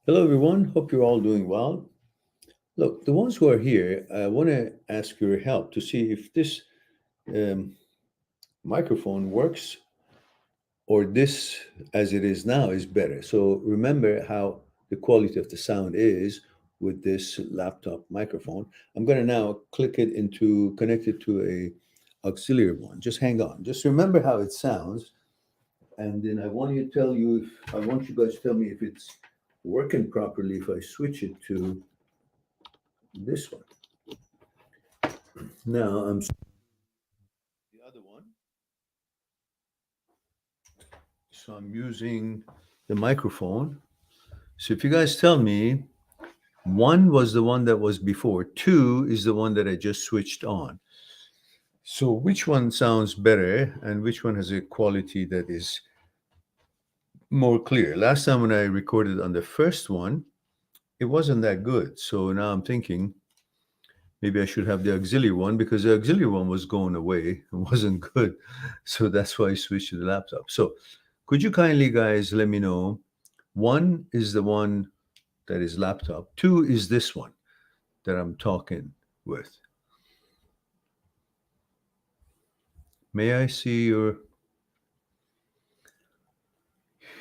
Hello, everyone. Hope you're all doing well. Look, the ones who are here, I want to ask your help to see if this microphone works, or this as it is now is better. So remember how the quality of the sound is with this laptop microphone. I'm going to now connect it to a auxiliary one. Just hang on. Just remember how it sounds. And then I want you guys to tell me if it's working properly if I switch it to this one. Now I'm the other one. So I'm using the microphone. So if you guys tell me, one was the one that was before, two is the one that I just switched on. So which one sounds better and which one has a quality that is more clear? Last time when I recorded on the first one, it wasn't that good. So now I'm thinking maybe I should have the auxiliary one, because the auxiliary one was going away. It wasn't good. So that's why I switched to the laptop. So could you kindly guys let me know, one is the one that is laptop, two is this one that I'm talking with. May I see your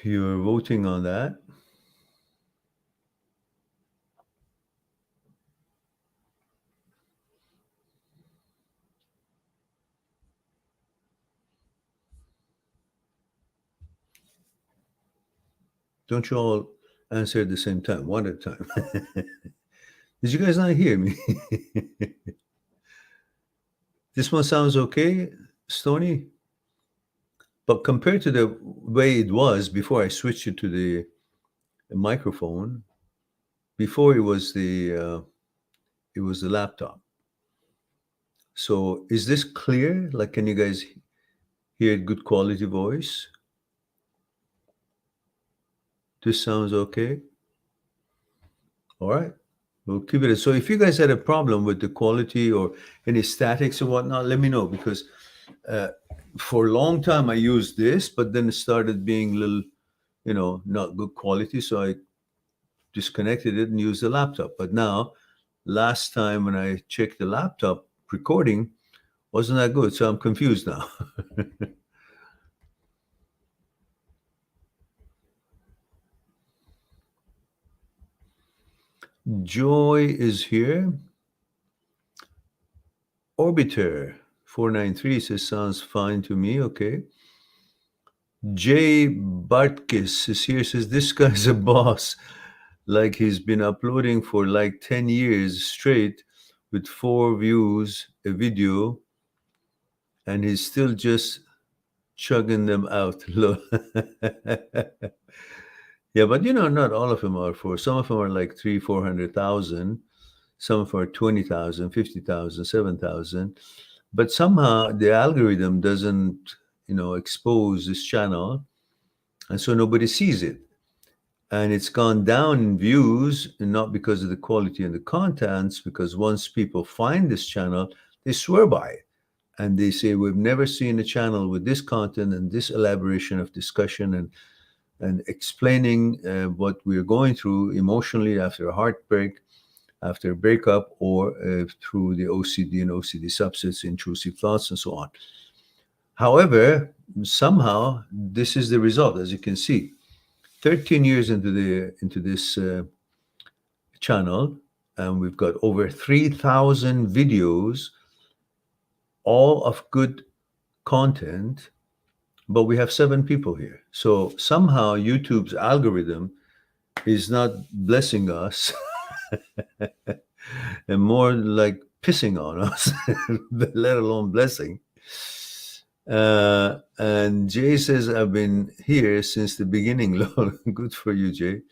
voting on that? Don't you all answer at the same time, one at a time? Did you guys not hear me? This one sounds okay, Stony? But compared to the way it was before I switched it to the microphone, before it was the laptop. So is this clear? Like, can you guys hear good quality voice? This sounds okay. All right, we'll keep it. So if you guys had a problem with the quality or any statics or whatnot, let me know, because for a long time I used this, but then it started being a little, not good quality. So I disconnected it and used the laptop. But now, last time when I checked the laptop recording, wasn't that good. So I'm confused now. Joy is here. Orbiter 493 says sounds fine to me. Okay. Jay Bartkis is here, says this guy's a boss. Like he's been uploading for like 10 years straight with 4 views a video, and he's still just chugging them out. Yeah, but not all of them are for. Some of them are like 300,000-400,000. Some of them are 20,000, 50,000, 7,000. But somehow the algorithm doesn't, expose this channel, and so nobody sees it. And it's gone down in views, and not because of the quality and the contents, because once people find this channel, they swear by it. And they say, we've never seen a channel with this content and this elaboration of discussion and explaining what we're going through emotionally after a heartbreak, after a breakup, or through the OCD and OCD subsets, intrusive thoughts, and so on. However, somehow this is the result, as you can see. 13 years into this channel, and we've got over 3,000 videos, all of good content, but we have 7 people here. So somehow YouTube's algorithm is not blessing us and more like pissing on us, let alone blessing. And Jay says, I've been here since the beginning, Lol. Good for you, Jay.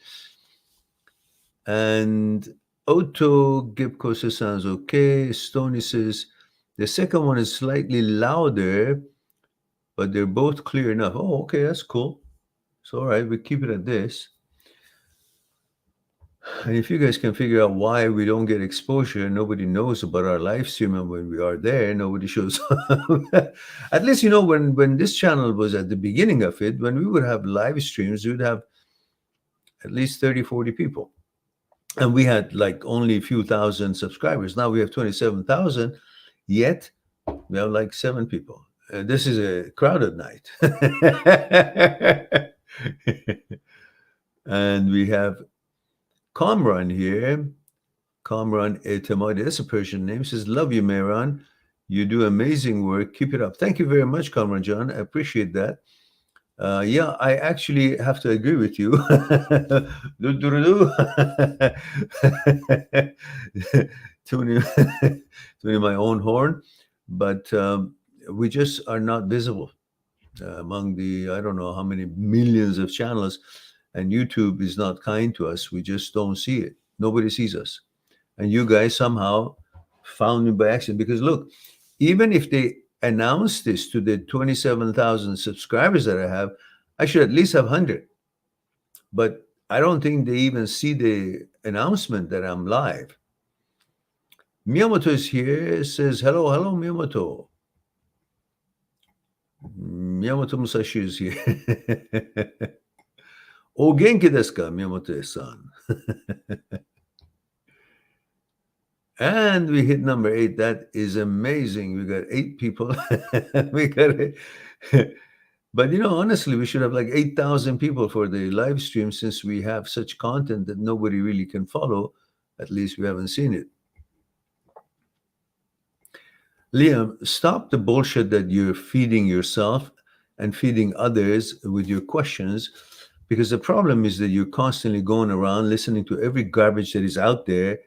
And Otto Gipko says, sounds okay. Stoney says, the second one is slightly louder, but they're both clear enough. Oh, okay, that's cool. So, all right, we keep it at this. And if you guys can figure out why we don't get exposure, nobody knows about our live stream, and when we are there, nobody shows up. At least, when this channel was at the beginning of it, when we would have live streams, we would have at least 30, 40 people. And we had like only a few thousand subscribers. Now we have 27,000, yet We have like 7 people. This is a crowded night. And we have Kamran here. Kamran Etemadi, that's a Persian name. Says, love you, Mehran. You do amazing work. Keep it up. Thank you very much, Kamran John. I appreciate that. Yeah, I actually have to agree with you. Tuning, tuning my own horn, but we just are not visible among the, I don't know how many millions of channels, and YouTube is not kind to us. We just don't see it. Nobody sees us. And you guys somehow found me by accident, because look, even if they announce this to the 27,000 subscribers that I have, I should at least have 100. But I don't think they even see the announcement that I'm live. Miyamoto is here, says, hello, hello, Miyamoto. Miyamoto Musashi is here. O genki desu ka, Miyamoto-san? And we hit number 8. That is amazing. We got 8 people. We got it. But honestly, we should have like 8,000 people for the live stream, since we have such content that nobody really can follow. At least we haven't seen it. Liam, stop the bullshit that you're feeding yourself and feeding others with your questions, because the problem is that you're constantly going around listening to every garbage that is out there,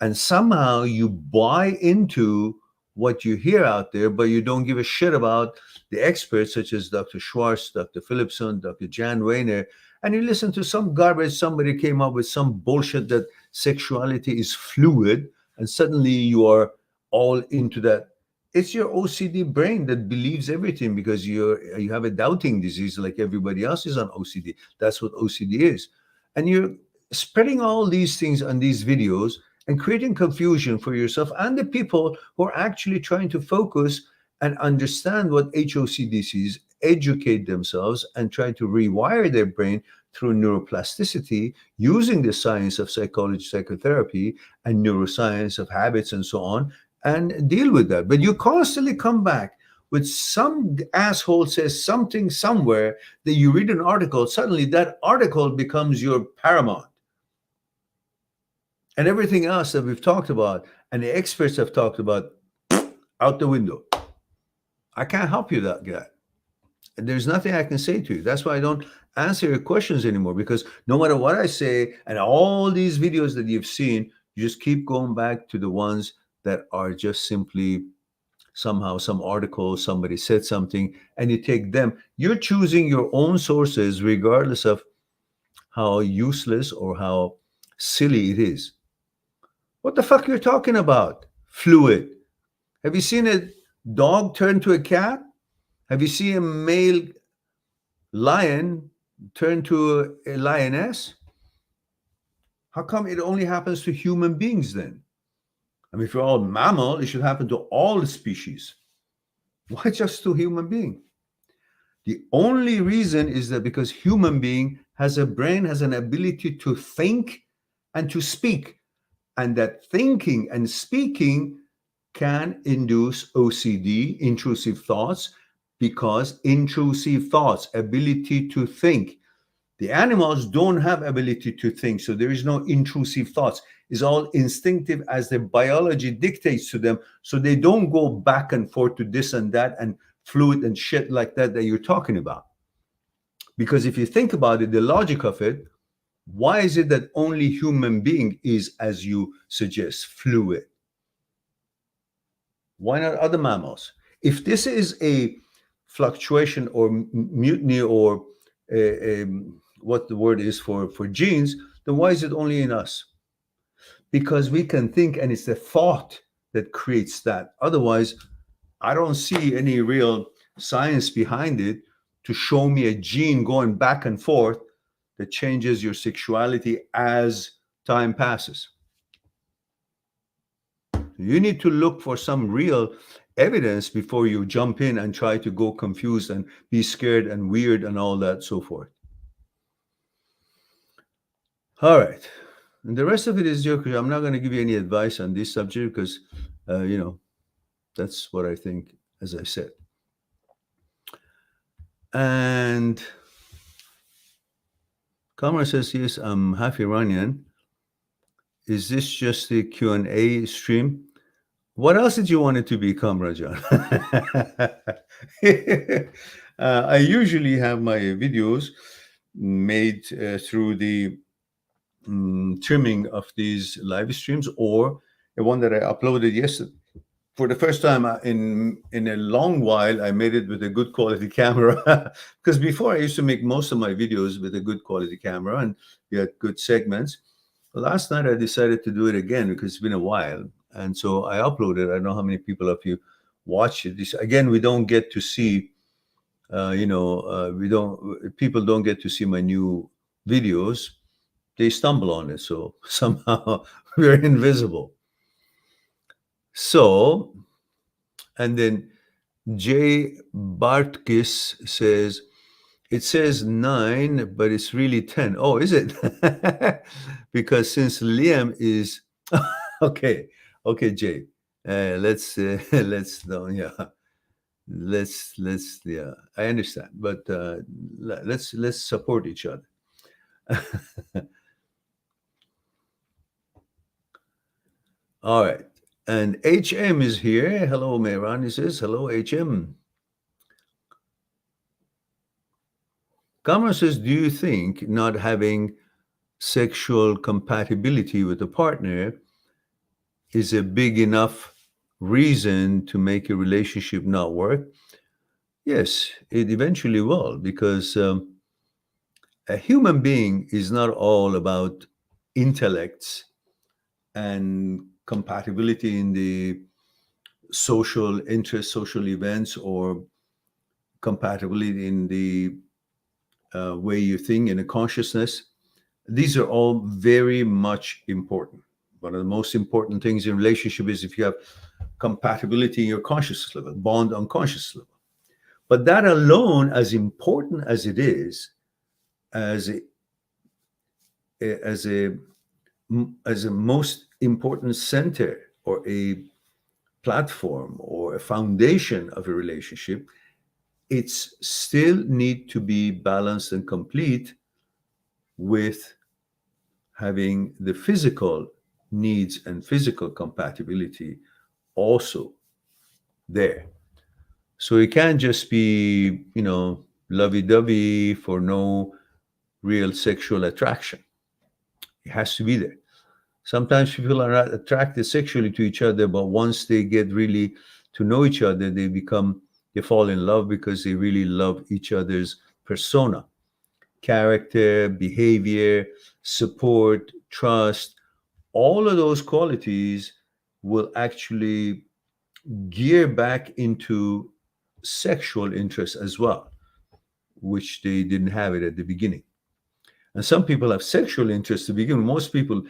and somehow you buy into what you hear out there, but you don't give a shit about the experts such as Dr. Schwartz, Dr. Philipson, Dr. Jan Rayner, and you listen to some garbage. Somebody came up with some bullshit that sexuality is fluid, and suddenly you are all into that. It's your OCD brain that believes everything, because you have a doubting disease like everybody else is on OCD. That's what OCD is. And you're spreading all these things on these videos and creating confusion for yourself and the people who are actually trying to focus and understand what HOCD is, educate themselves, and try to rewire their brain through neuroplasticity using the science of psychology, psychotherapy, and neuroscience of habits and so on, and deal with that. But you constantly come back with some asshole says something somewhere, that you read an article, suddenly that article becomes your paramount. And everything else that we've talked about and the experts have talked about, out the window. I can't help you, that guy. And there's nothing I can say to you. That's why I don't answer your questions anymore, because no matter what I say and all these videos that you've seen, you just keep going back to the ones that are just simply somehow some article, somebody said something, and you take them. You're choosing your own sources regardless of how useless or how silly it is. What the fuck you're talking about? Fluid. Have you seen a dog turn to a cat? Have you seen a male lion turn to a lioness? How come it only happens to human beings then? I mean, if you're all mammal, it should happen to all the species. Why just to human being? The only reason is that because human being has a brain, has an ability to think and to speak. And that thinking and speaking can induce OCD, intrusive thoughts, because intrusive thoughts, ability to think. The animals don't have ability to think, so there is no intrusive thoughts. It's all instinctive as their biology dictates to them, so they don't go back and forth to this and that and fluid and shit like that you're talking about. Because if you think about it, the logic of it, why is it that only human being is, as you suggest, fluid? Why not other mammals? If this is a fluctuation or mutiny or what the word is for genes, then why is it only in us? Because we can think, and it's the thought that creates that. Otherwise, I don't see any real science behind it to show me a gene going back and forth that changes your sexuality as time passes. You need to look for some real evidence before you jump in and try to go confused and be scared and weird and all that, so forth. All right. And the rest of it is joke. I'm not going to give you any advice on this subject because, That's what I think, as I said. And Kamar says, yes, I'm half Iranian. Is this just a Q&A stream? What else did you want it to become, Rajan? I usually have my videos made through the trimming of these live streams, or the one that I uploaded yesterday. For the first time in a long while, I made it with a good quality camera. Because before I used to make most of my videos with a good quality camera, and we had good segments. Last night I decided to do it again because it's been a while, and so I uploaded. I don't know how many people of you watch it. Again, we don't get to see, people don't get to see my new videos. They stumble on it, so somehow we're invisible. So, and then Jay Bartkis says, it says 9, but it's really 10. Oh, is it? Because since Liam is okay, Jay. Let's no, yeah. Let's yeah. I understand, but let's support each other. All right, and HM is here. Hello, Mehran. He says hello, HM. Kamra says, do you think not having sexual compatibility with a partner is a big enough reason to make a relationship not work? Yes, it eventually will, because a human being is not all about intellects and compatibility in the social interests, social events, or compatibility in the way you think, in a consciousness. These are all very much important. One of the most important things in relationship is if you have compatibility in your consciousness level, bond on conscious level. But that alone, as important as it is, as a most important center or a platform or a foundation of a relationship, it's still need to be balanced and complete with having the physical needs and physical compatibility also there. So it can't just be, lovey-dovey for no real sexual attraction. It has to be there. Sometimes people are not attracted sexually to each other, but once they get really to know each other, they fall in love because they really love each other's persona, character, behavior, support, trust. All of those qualities will actually gear back into sexual interest as well, which they didn't have it at the beginning. And some people have sexual interest to begin with. Most people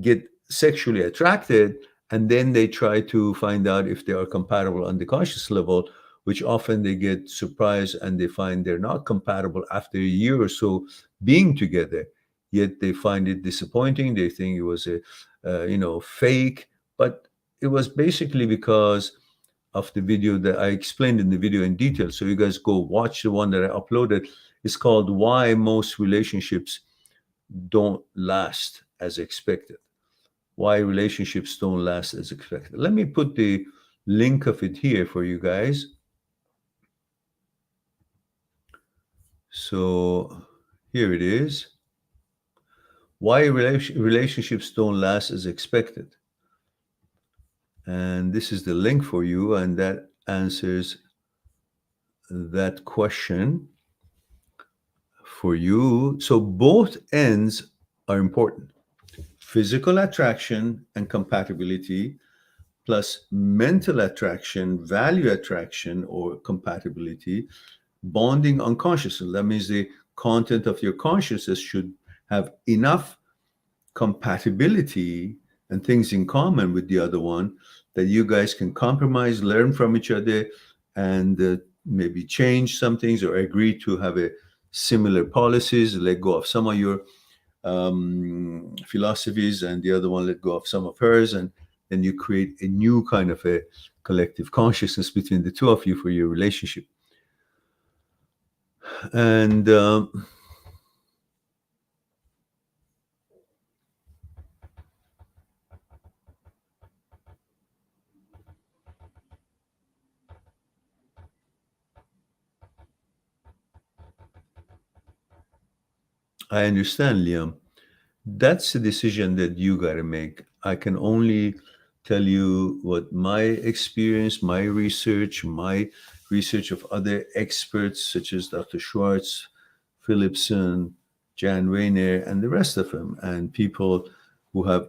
get sexually attracted, and then they try to find out if they are compatible on the conscious level, which often they get surprised and they find they're not compatible after a year or so being together. Yet they find it disappointing. They think it was a fake, but it was basically because of the video that I explained in the video in detail. So you guys go watch the one that I uploaded. It's called Why Most Relationships Don't Last as Expected. Why relationships don't last as expected. Let me put the link of it here for you guys. So here it is. Why relationships don't last as expected. And this is the link for you, and that answers that question for you. So both ends are important. Physical attraction and compatibility, plus mental attraction, value attraction, or compatibility, bonding unconsciously. That means the content of your consciousness should have enough compatibility and things in common with the other one that you guys can compromise, learn from each other, and maybe change some things or agree to have a similar policies, let go of some of your philosophies, and the other one let go of some of hers, and then you create a new kind of a collective consciousness between the two of you for your relationship. And I understand, Liam. That's a decision that you got to make. I can only tell you what my experience, my research of other experts such as Dr. Schwartz, Philipson, Jan Rayner, and the rest of them, and people who have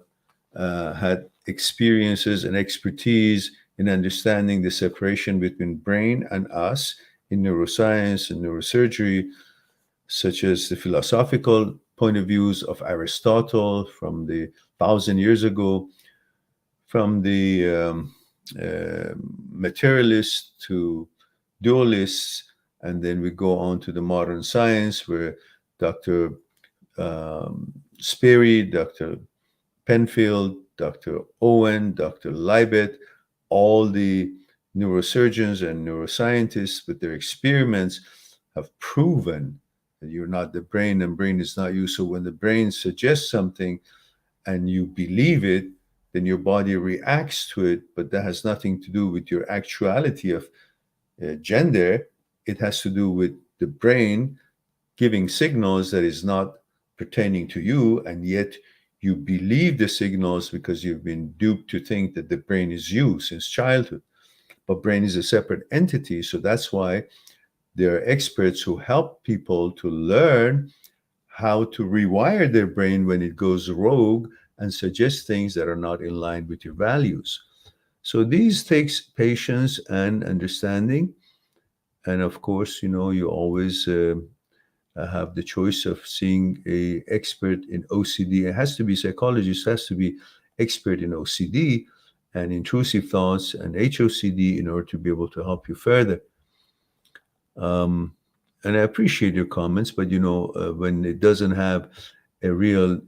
had experiences and expertise in understanding the separation between brain and us in neuroscience and neurosurgery, such as the philosophical point of views of Aristotle from the 1,000 years ago, from the materialists to dualists, and then we go on to the modern science where Dr. Sperry, Dr. Penfield, Dr. Owen, Dr. Libet, all the neurosurgeons and neuroscientists with their experiments have proven that you're not the brain and brain is not you. So when the brain suggests something and you believe it, then your body reacts to it, but that has nothing to do with your actuality of gender. It has to do with the brain giving signals that is not pertaining to you, and yet you believe the signals because you've been duped to think that the brain is you since childhood. But brain is a separate entity, so that's why there are experts who help people to learn how to rewire their brain when it goes rogue and suggest things that are not in line with your values. So these takes patience and understanding. And of course, you always have the choice of seeing a expert in OCD. It has to be psychologist, has to be expert in OCD and intrusive thoughts and HOCD in order to be able to help you further. And I appreciate your comments, but when it doesn't have a real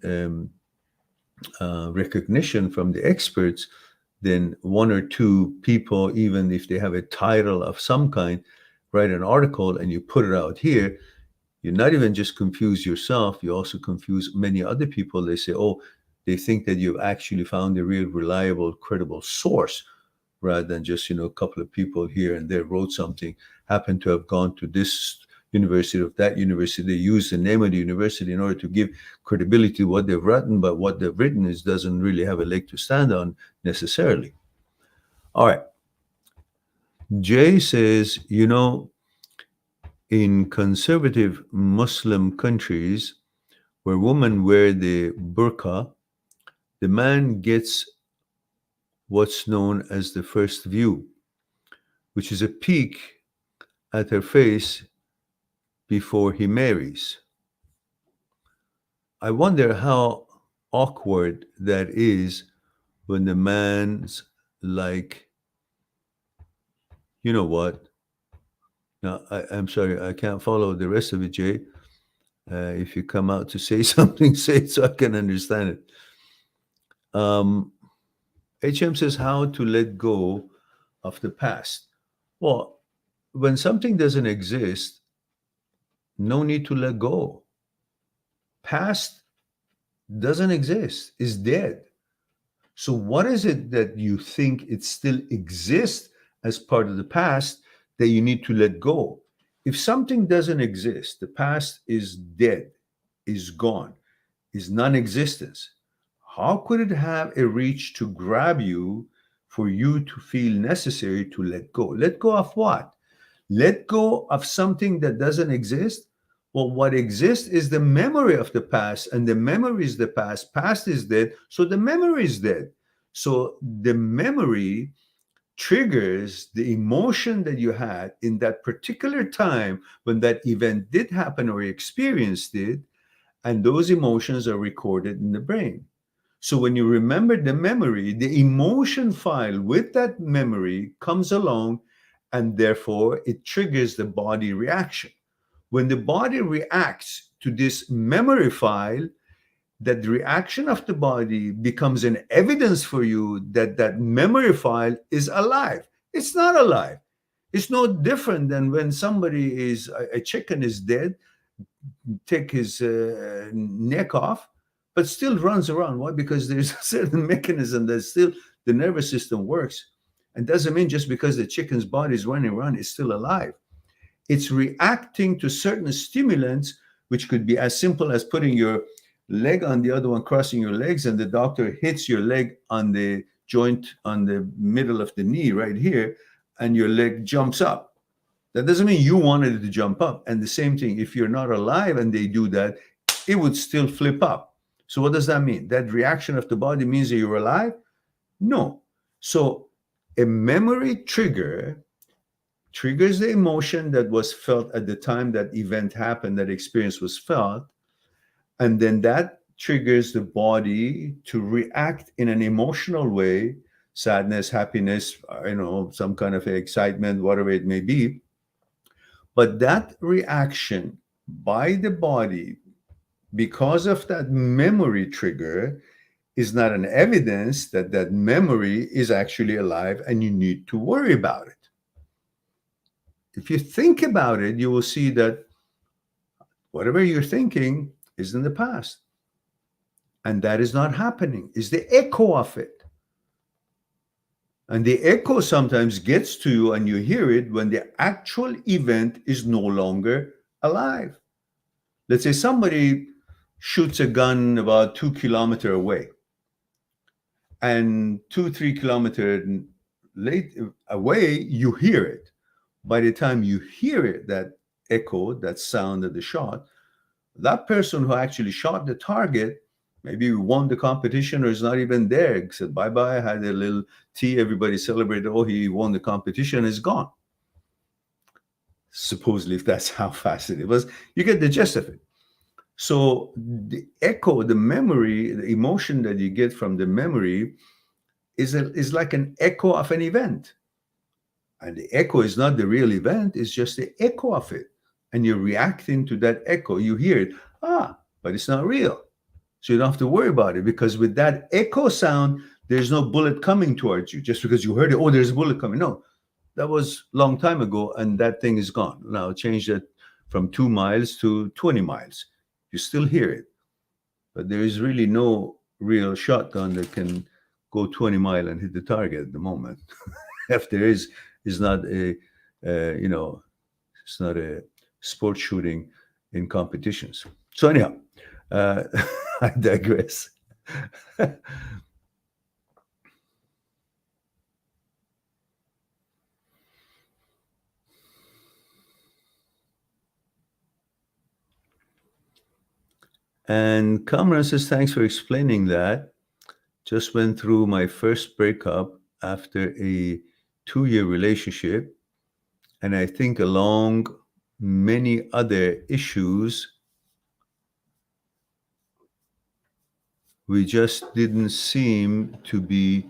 recognition from the experts, then one or two people, even if they have a title of some kind, write an article and you put it out here, you're not even just confuse yourself, you also confuse many other people. They say, oh, they think that you've actually found a real reliable, credible source, rather than just, a couple of people here and there wrote something, happen to have gone to this university or that university. They use the name of the university in order to give credibility to what they've written, but what they've written doesn't really have a leg to stand on necessarily. All right. Jay says, in conservative Muslim countries where women wear the burqa, the man gets what's known as the first view, which is a peek at her face before he marries. I wonder how awkward that is when the man's like, you know what? Now, I'm sorry, I can't follow the rest of it, Jay. If you come out to say something, say it so I can understand it. HM says how to let go of the past. Well, when something doesn't exist, no need to let go. Past doesn't exist, is dead. So what is it that you think it still exists as part of the past that you need to let go? If something doesn't exist, the past is dead, is gone, is non-existence, how could it have a reach to grab you for you to feel necessary to let go? Let go of what? Let go of something that doesn't exist? Well, what exists is the memory of the past, and the memory is the past. Past is dead, so the memory is dead. So the memory triggers the emotion that you had in that particular time when that event did happen or you experienced it, and those emotions are recorded in the brain. So when you remember the memory, the emotion file with that memory comes along, and therefore it triggers the body reaction. When the body reacts to this memory file, that the reaction of the body becomes an evidence for you that that memory file is alive. It's not alive. It's no different than when somebody is, a chicken is dead, take his neck off, but still runs around. Why? Because there's a certain mechanism that still the nervous system works. And doesn't mean just because the chicken's body is running around, it's still alive. It's reacting to certain stimulants, which could be as simple as putting your leg on the other one, crossing your legs, and the doctor hits your leg on the joint on the middle of the knee right here, and your leg jumps up. That doesn't mean you wanted it to jump up. And the same thing, if you're not alive and they do that, it would still flip up. So what does that mean? That reaction of the body means that you're alive? No. So a memory trigger triggers the emotion that was felt at the time that event happened, that experience was felt, and then that triggers the body to react in an emotional way, sadness, happiness, some kind of excitement, whatever it may be. But that reaction by the body, because of that memory trigger, is not an evidence that that memory is actually alive and you need to worry about it. If you think about it, you will see that whatever you're thinking is in the past. And that is not happening. It's the echo of it. And the echo sometimes gets to you and you hear it when the actual event is no longer alive. Let's say somebody shoots a gun about 2 kilometers away. And 2-3 kilometers away, you hear it. By the time you hear it, that echo, that sound of the shot, that person who actually shot the target maybe won the competition or is not even there. He said bye-bye, had a little tea, everybody celebrated, oh, he won the competition, is gone. Supposedly, if that's how fast it was, you get the gist of it. So the echo, the memory, the emotion that you get from the memory is like an echo of an event. And the echo is not the real event, it's just the echo of it. And you're reacting to that echo. You hear it, but it's not real. So you don't have to worry about it, because with that echo sound, there's no bullet coming towards you. Just because you heard it, oh, there's a bullet coming. No, that was a long time ago, and that thing is gone. Now change that from 2 miles to 20 miles. You still hear it. But there is really no real shotgun that can go 20 miles and hit the target at the moment. If there is not it's not a sport shooting in competitions. So anyhow, I digress. And Cameron says, thanks for explaining that. Just went through my first breakup after a 2-year relationship. And I think along many other issues, we just didn't seem to be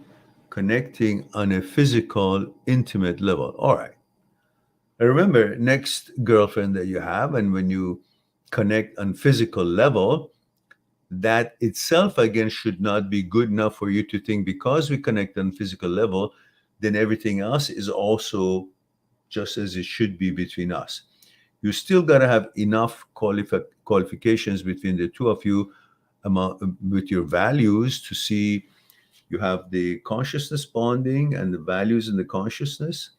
connecting on a physical, intimate level. All right. And remember, next girlfriend that you have, and when you connect on physical level, that itself again should not be good enough for you to think because we connect on physical level, then everything else is also just as it should be between us. You still got to have enough qualifications between the two of you with your values to see you have the consciousness bonding and the values in the consciousness.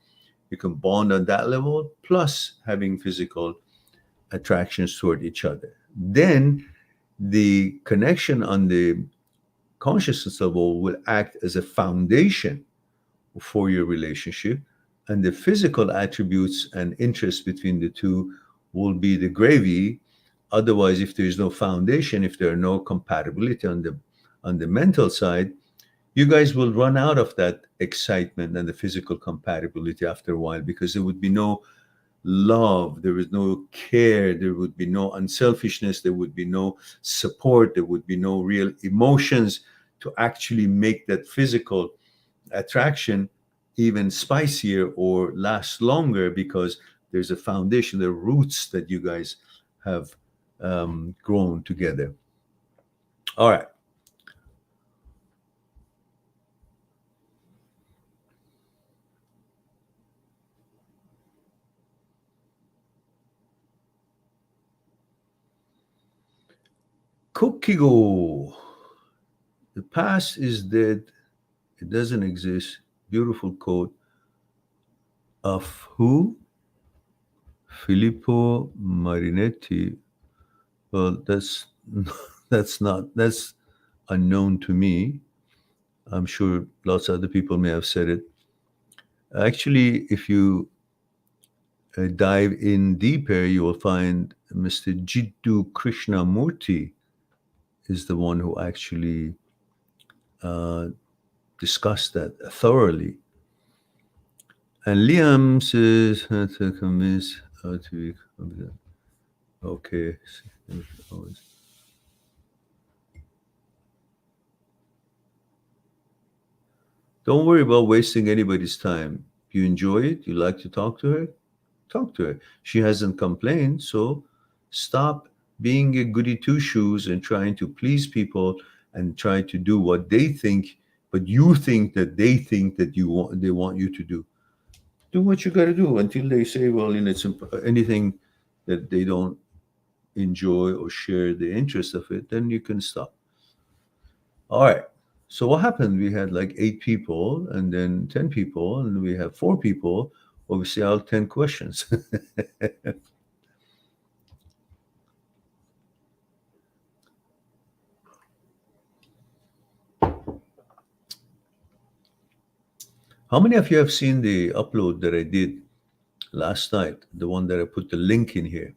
You can bond on that level, plus having physical attractions toward each other. Then the connection on the consciousness level will act as a foundation for your relationship, and the physical attributes and interests between the two will be the gravy. Otherwise, if there is no foundation, if there are no compatibility on the mental side, you guys will run out of that excitement and the physical compatibility after a while, because there would be no love, there is no care, there would be no unselfishness, there would be no support, there would be no real emotions to actually make that physical attraction even spicier or last longer, because there's a foundation, the roots that you guys have grown together. All right. Kokigo. The past is dead. It doesn't exist. Beautiful quote of who? Filippo Marinetti. Well, that's unknown to me. I'm sure lots of other people may have said it. Actually, if you dive in deeper, you will find Mr. Jiddu Krishnamurti is the one who actually uh, discussed that thoroughly. And Liam says, to convince how to be competent. Okay. Don't worry about wasting anybody's time. If you enjoy it, you like to talk to her, talk to her. She hasn't complained, so stop being a goody two shoes and trying to please people and try to do what they think, but you think that they think that they want you to do. Do what you got to do until they say, well, it's anything that they don't enjoy or share the interest of it, then you can stop. All right. So what happened? We had like 8 people and then 10 people, and we have 4 people. Obviously, all 10 questions. How many of you have seen the upload that I did last night? The one that I put the link in here.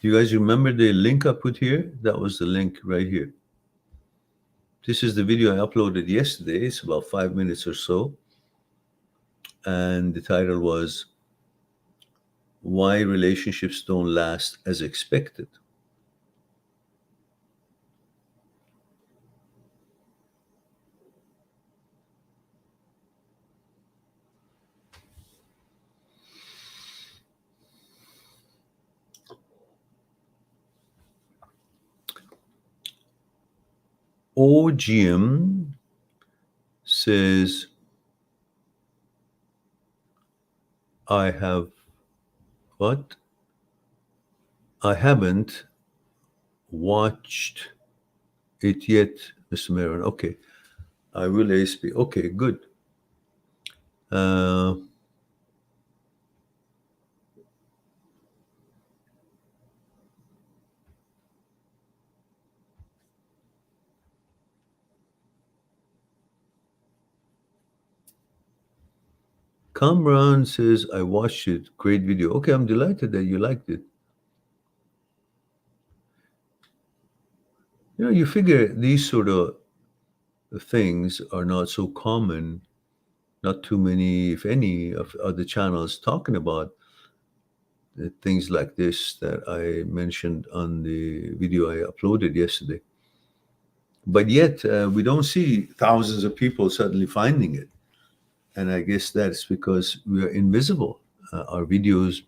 Do you guys remember the link I put here? That was the link right here. This is the video I uploaded yesterday. It's about 5 minutes or so. And the title was Why Relationships Don't Last as Expected. OGM says, I have what? I haven't watched it yet, Mr. Maron. Okay. I will ASP. Okay, good. Kamran says, I watched it. Great video. Okay, I'm delighted that you liked it. You figure these sort of things are not so common. Not too many, if any, of other channels talking about things like this that I mentioned on the video I uploaded yesterday. But yet, we don't see thousands of people suddenly finding it. And I guess that's because we are invisible. Our videos,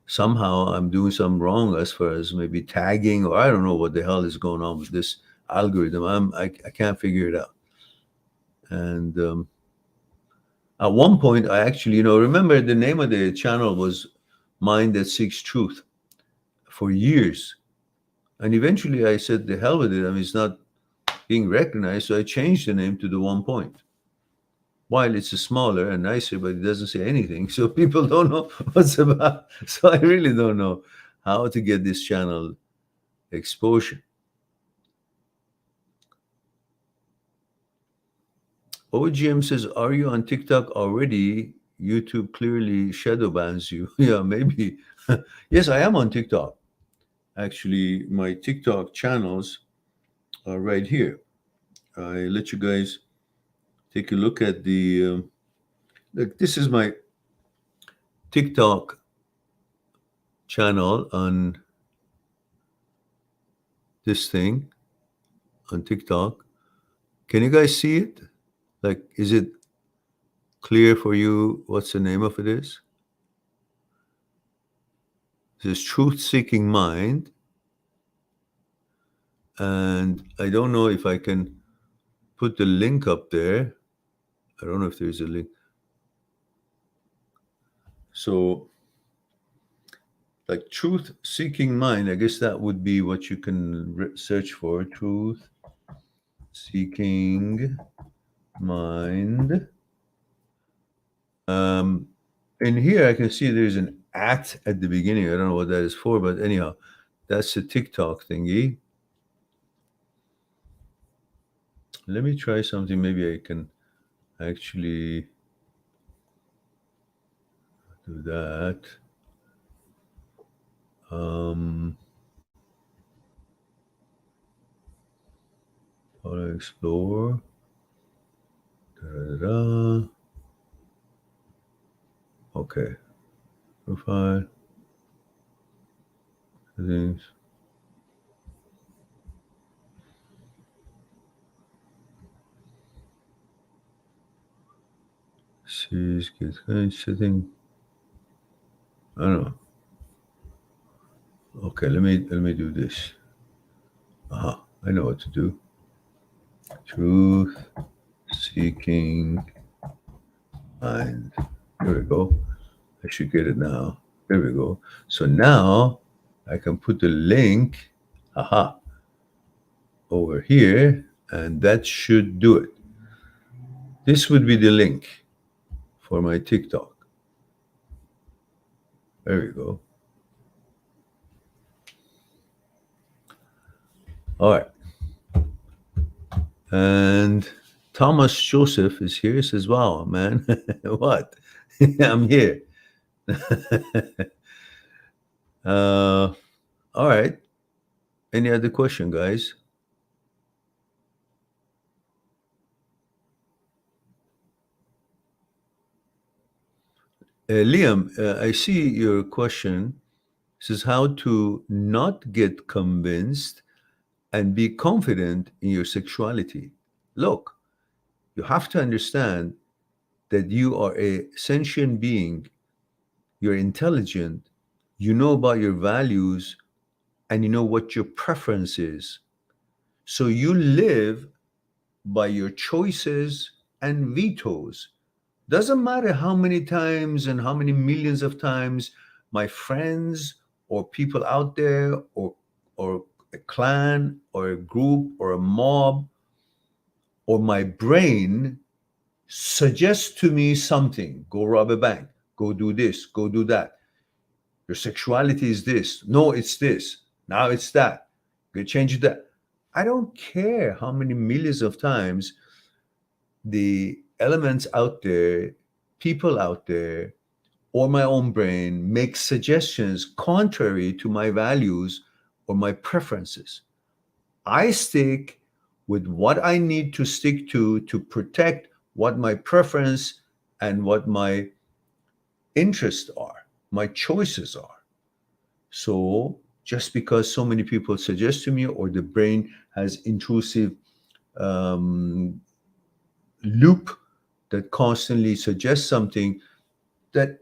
somehow I'm doing something wrong as far as maybe tagging, or I don't know what the hell is going on with this algorithm. I can't figure it out. And at one point, I actually, remember the name of the channel was Mind That Seeks Truth for years. And eventually I said, the hell with it. I mean, it's not being recognized. So I changed the name to The One Point. While it's smaller and nicer, but it doesn't say anything. So people don't know what's about. So I really don't know how to get this channel exposure. OGM says, are you on TikTok already? YouTube clearly shadow bans you. Yeah, maybe. Yes, I am on TikTok. Actually, my TikTok channels are right here. I let you guys take a look at the. Look, this is my TikTok channel on this thing on TikTok. Can you guys see it? Like, is it clear for you what's the name of it is? This is Truth Seeking Mind. And I don't know if I can put the link up there. I don't know if there's a link. So, like truth seeking mind, I guess that would be what you can search for. Truth seeking mind. In here, I can see there's an at the beginning. I don't know what that is for, but anyhow, that's the TikTok thingy. Let me try something. Maybe I can actually do that. How to explore. Da-da-da. Okay. Profile. Settings. See, get setting. I don't know. Okay, let me do this. I know what to do. Truth seeking mind. There we go. I should get it now. There we go. So now I can put the link, over here, and that should do it. This would be the link for my TikTok. There we go. All right. And Thomas Joseph is here. He says, wow, man, what? I'm here. All right. Any other question, guys? Liam, I see your question. It says how to not get convinced and be confident in your sexuality. Look, you have to understand that you are a sentient being, you're intelligent, you know about your values, and you know what your preference is. So you live by your choices and vetoes. Doesn't matter how many times and how many millions of times my friends or people out there or a clan or a group or a mob or my brain suggests to me something. Go rob a bank. Go do this. Go do that. Your sexuality is this. No, it's this. Now it's that. You change that. I don't care how many millions of times the elements out there, people out there, or my own brain make suggestions contrary to my values or my preferences. I stick with what I need to stick to protect what my preference and what my interests are, my choices are. So just because so many people suggest to me or the brain has intrusive loop that constantly suggests something that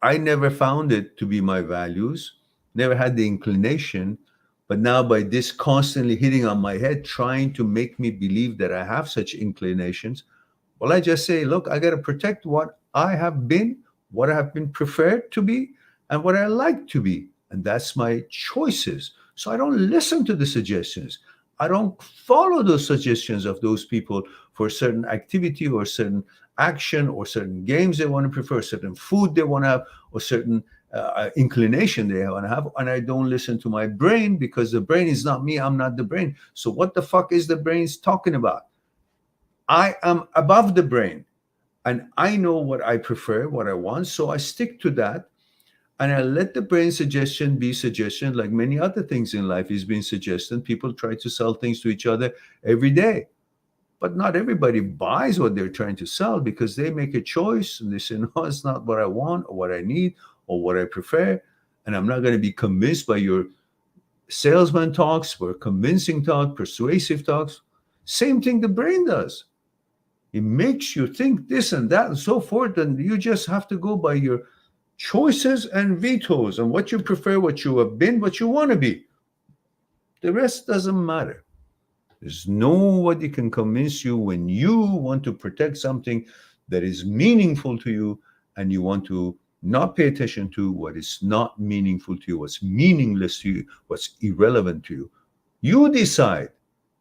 I never found it to be my values, never had the inclination, but now by this constantly hitting on my head, trying to make me believe that I have such inclinations, well, I just say, look, I got to protect what I have been, what I have been preferred to be, and what I like to be. And that's my choices. So I don't listen to the suggestions. I don't follow those suggestions of those people for certain activity or certain action or certain games they want to prefer, certain food they want to have, or certain inclination they want to have. And I don't listen to my brain because the brain is not me. I'm not the brain. So what the fuck is the brain's talking about? I am above the brain and I know what I prefer, what I want. So I stick to that. And I let the brain suggestion be suggestion, like many other things in life is being suggested. People try to sell things to each other every day. But not everybody buys what they're trying to sell because they make a choice and they say, no, it's not what I want or what I need or what I prefer. And I'm not going to be convinced by your salesman talks or convincing talk, persuasive talks. Same thing the brain does. It makes you think this and that and so forth. And you just have to go by your choices and vetoes and what you prefer, what you have been, what you want to be. The rest doesn't matter. There's nobody can convince you when you want to protect something that is meaningful to you and you want to not pay attention to what is not meaningful to you, what's meaningless to you, what's irrelevant to you. You decide.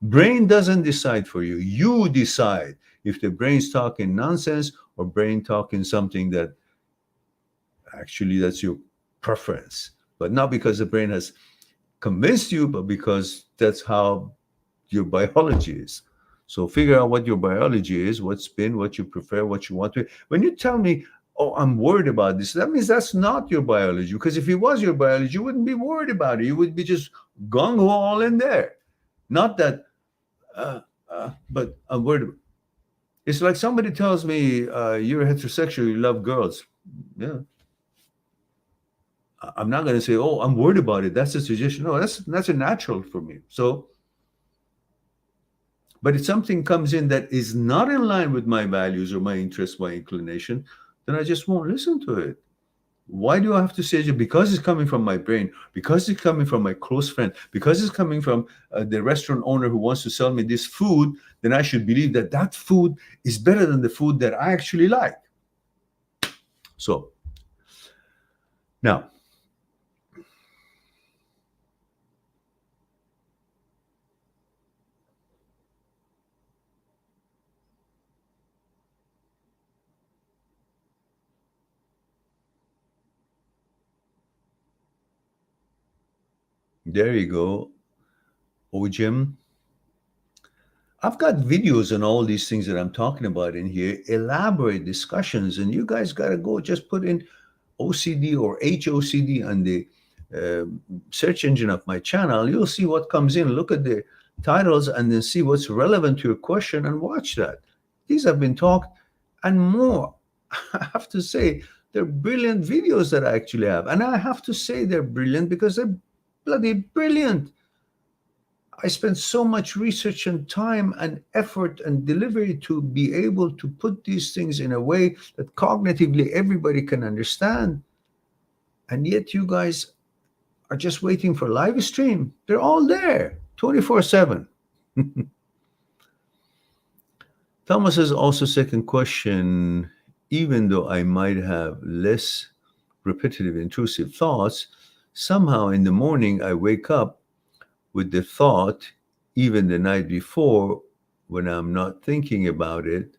Brain doesn't decide for you. You decide if the brain's talking nonsense or brain talking something that actually that's your preference, but not because the brain has convinced you, but because that's how your biology is. So figure out what your biology is, what's been, what you prefer, what you want to. When you tell me, oh, I'm worried about this, that means that's not your biology. Because if it was your biology, you wouldn't be worried about it. You would be just gung-ho all in there. Not that, but I'm worried. It's like somebody tells me, you're heterosexual, you love girls. Yeah. I'm not going to say, oh, I'm worried about it. That's a suggestion. No, that's a natural for me. So, but if something comes in that is not in line with my values or my interest, my inclination, then I just won't listen to it. Why do I have to say it? Because it's coming from my brain, because it's coming from my close friend, because it's coming from the restaurant owner who wants to sell me this food, then I should believe that that food is better than the food that I actually like. So, now, there you go. Oh, Jim. I've got videos on all these things that I'm talking about in here, elaborate discussions, and you guys got to go just put in OCD or HOCD on the search engine of my channel. You'll see what comes in. Look at the titles and then see what's relevant to your question and watch that. These have been talked and more. I have to say, they're brilliant videos that I actually have. And I have to say they're brilliant because they're bloody brilliant. I spent so much research and time and effort and delivery to be able to put these things in a way that cognitively everybody can understand. And yet you guys are just waiting for live stream. They're all there 24/7. Thomas has also second question, even though I might have less repetitive intrusive thoughts, somehow in the morning I wake up with the thought, even the night before, when I'm not thinking about it.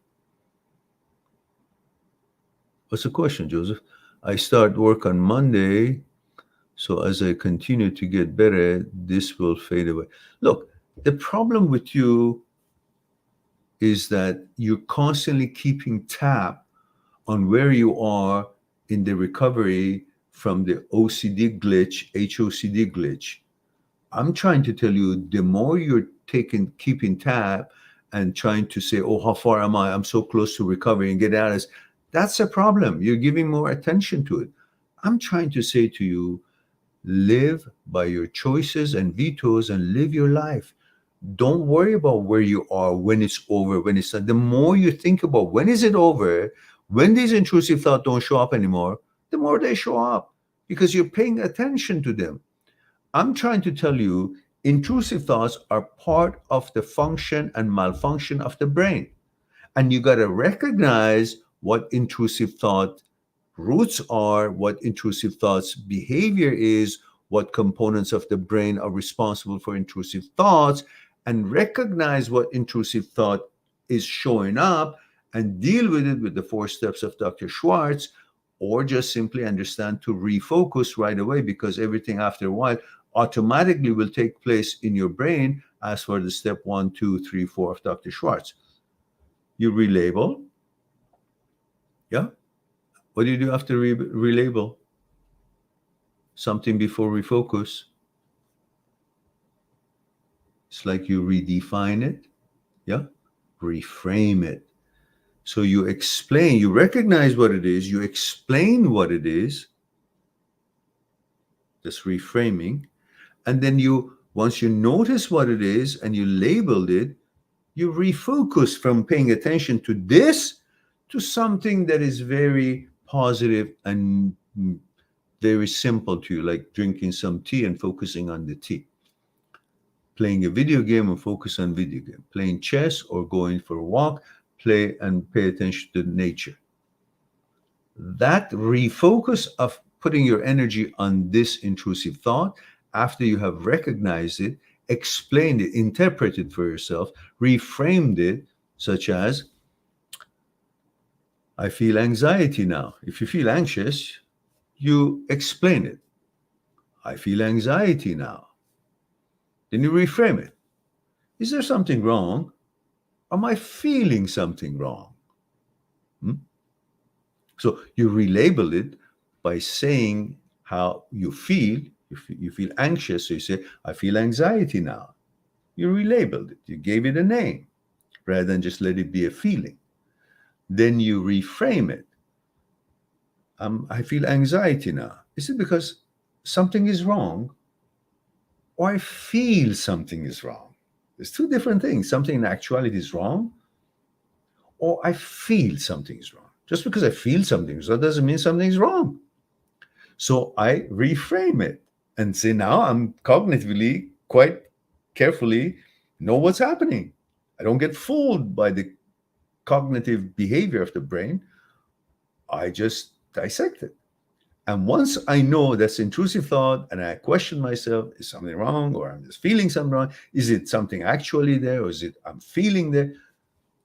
What's the question, Joseph? I start work on Monday, so as I continue to get better, this will fade away. Look, the problem with you is that you're constantly keeping tab on where you are in the recovery from the OCD glitch, HOCD glitch. I'm trying to tell you, the more you're keeping tab and trying to say, oh, how far am I? I'm so close to recovery and get out of this. That's a problem. You're giving more attention to it. I'm trying to say to you, live by your choices and vetoes and live your life. Don't worry about where you are, when it's over, when it's not. The more you think about when is it over, when these intrusive thoughts don't show up anymore, the more they show up because you're paying attention to them. I'm trying to tell you, intrusive thoughts are part of the function and malfunction of the brain. And you got to recognize what intrusive thought roots are, what intrusive thoughts behavior is, what components of the brain are responsible for intrusive thoughts, and recognize what intrusive thought is showing up and deal with it with the 4 steps of Dr. Schwartz, or just simply understand to refocus right away, because everything after a while automatically will take place in your brain as for the step 1, 2, 3, 4 of Dr. Schwartz. You relabel. Yeah. What do you do after relabel? Something before refocus. It's like you redefine it. Yeah. Reframe it. So you explain, you recognize what it is, you explain what it is. That's reframing. And then once you notice what it is and you labeled it, you refocus from paying attention to this to something that is very positive and very simple to you, like drinking some tea and focusing on the tea. playing a video game or focus on video game, playing chess or going for a walk, play and pay attention to nature. That refocus of putting your energy on this intrusive thought, after you have recognized it, explained it, interpreted for yourself, reframed it, such as, I feel anxiety now. If you feel anxious, you explain it. I feel anxiety now. Then you reframe it. Is there something wrong? Am I feeling something wrong? So you relabel it by saying how you feel. You feel anxious, so you say, I feel anxiety now. You relabeled it. You gave it a name rather than just let it be a feeling. Then you reframe it. I feel anxiety now. Is it because something is wrong, or I feel something is wrong? There's two different things. Something in actuality is wrong, or I feel something is wrong. Just because I feel something is wrong doesn't mean something's wrong. So I reframe it and say, now I'm cognitively, quite carefully know what's happening. I don't get fooled by the cognitive behavior of the brain. I just dissect it. And once I know that's intrusive thought and I question myself, is something wrong, or I'm just feeling something wrong? Is it something actually there, or is it I'm feeling there?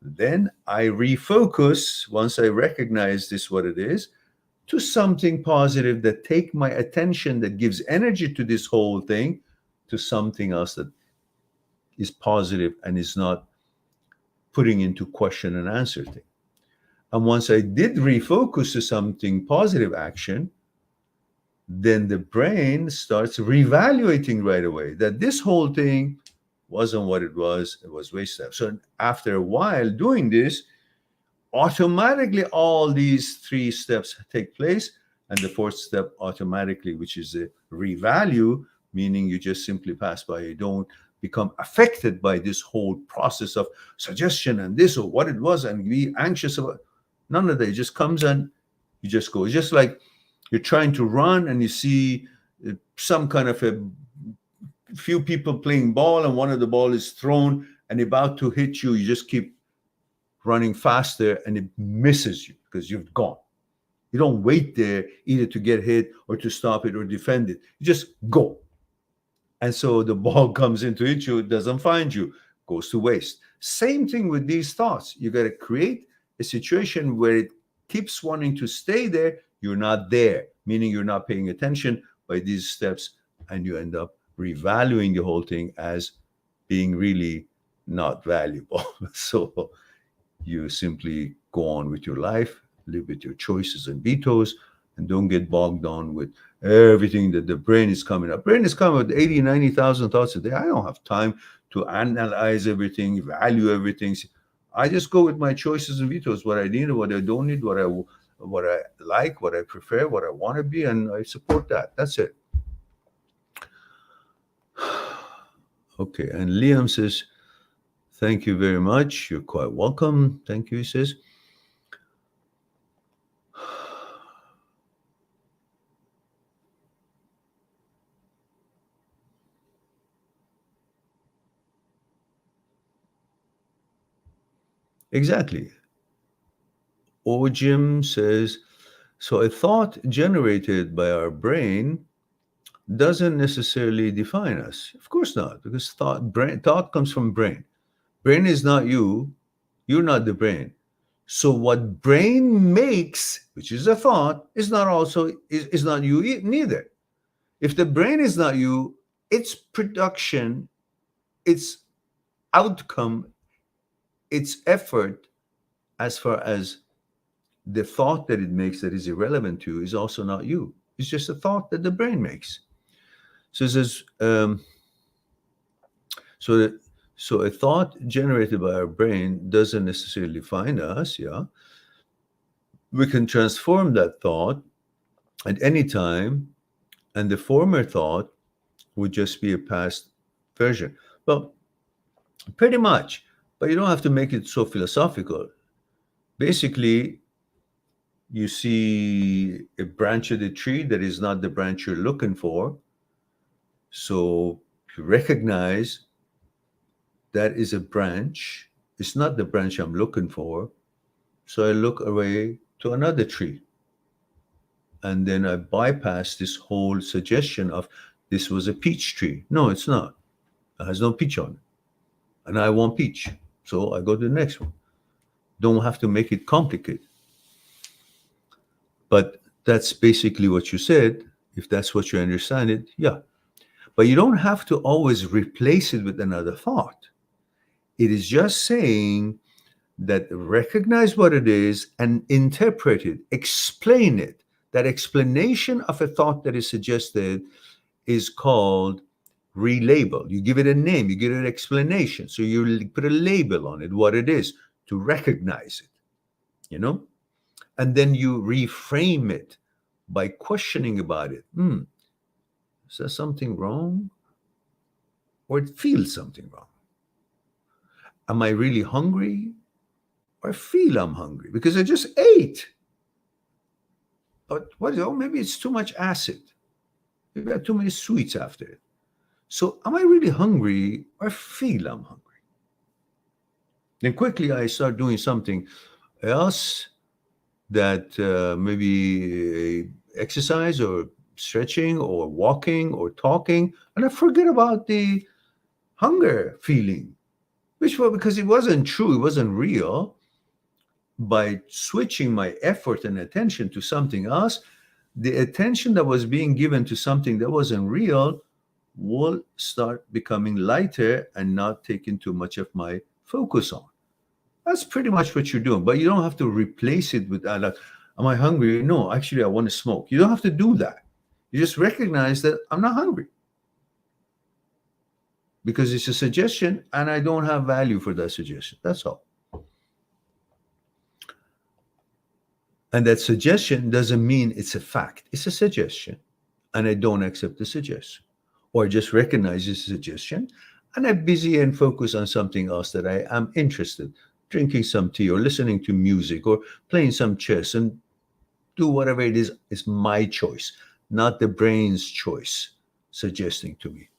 Then I refocus, once I recognize this, what it is, to something positive that take my attention, that gives energy to this whole thing, to something else that is positive and is not putting into question and answer thing. And once I did refocus to something positive action, then the brain starts reevaluating right away that this whole thing wasn't what it was wasted. So after a while doing this, automatically all these three steps take place, and the fourth step automatically, which is a revalue, meaning you just simply pass by. You don't become affected by this whole process of suggestion and this or what it was and be anxious about. None of that. It just comes and you just go. It's just like you're trying to run and you see some kind of a few people playing ball, and one of the ball is thrown and about to hit you. You just keep running faster and it misses you because you've gone. You don't wait there either to get hit or to stop it or defend it. You just go. And so the ball comes in to hit you, it doesn't find you, goes to waste. Same thing with these thoughts. You got to create a situation where it keeps wanting to stay there. You're not there, meaning you're not paying attention by these steps, and you end up revaluing the whole thing as being really not valuable. So you simply go on with your life, live with your choices and vetoes, and don't get bogged down with everything that the brain is coming up. Brain is coming with 80, 90,000 thoughts a day. I don't have time to analyze everything, value everything. I just go with my choices and vetoes, what I need and what I don't need, what I like, what I prefer, what I want to be, and I support that. That's it. Okay, and Liam says, thank you very much. You're quite welcome. Thank you, he says. Exactly. Ojim says, so a thought generated by our brain doesn't necessarily define us. Of course not, because thought comes from brain. Brain is not you. You're not the brain. So what brain makes, which is a thought, is not you neither. If the brain is not you, its production, its outcome, its effort, as far as the thought that it makes that is irrelevant to you, is also not you. It's just a thought that the brain makes. So it says, so a thought generated by our brain doesn't necessarily define us, yeah. We can transform that thought at any time, and the former thought would just be a past version. Well, pretty much, but you don't have to make it so philosophical. Basically, you see a branch of the tree that is not the branch you're looking for. So you recognize that is a branch. It's not the branch I'm looking for. So I look away to another tree. And then I bypass this whole suggestion of this was a peach tree. No, it's not. It has no peach on it. And I want peach. So I go to the next one. Don't have to make it complicated. But that's basically what you said. If that's what you understand it, yeah. But you don't have to always replace it with another thought. It is just saying that recognize what it is and interpret it, explain it. That explanation of a thought that is suggested is called relabel. You give it a name, you give it an explanation. So you put a label on it, what it is, to recognize it, you know? And then you reframe it by questioning about it. Is there something wrong? Or it feels something wrong? Am I really hungry? Or I feel I'm hungry because I just ate? But what? Oh, maybe it's too much acid. Maybe I had too many sweets after it. So am I really hungry or I feel I'm hungry? Then quickly I start doing something else that maybe exercise or stretching or walking or talking, and I forget about the hunger feeling, which was because it wasn't true, it wasn't real. By switching my effort and attention to something else, the attention that was being given to something that wasn't real will start becoming lighter and not taking too much of my focus on. That's pretty much what you're doing, but you don't have to replace it with like, am I hungry? No, actually, I want to smoke. You don't have to do that. You just recognize that I'm not hungry because it's a suggestion and I don't have value for that suggestion. That's all. And that suggestion doesn't mean it's a fact. It's a suggestion and I don't accept the suggestion, or just recognize the suggestion and I'm busy and focus on something else that I am interested in. Drinking some tea or listening to music or playing some chess, and do whatever it is my choice, not the brain's choice suggesting to me.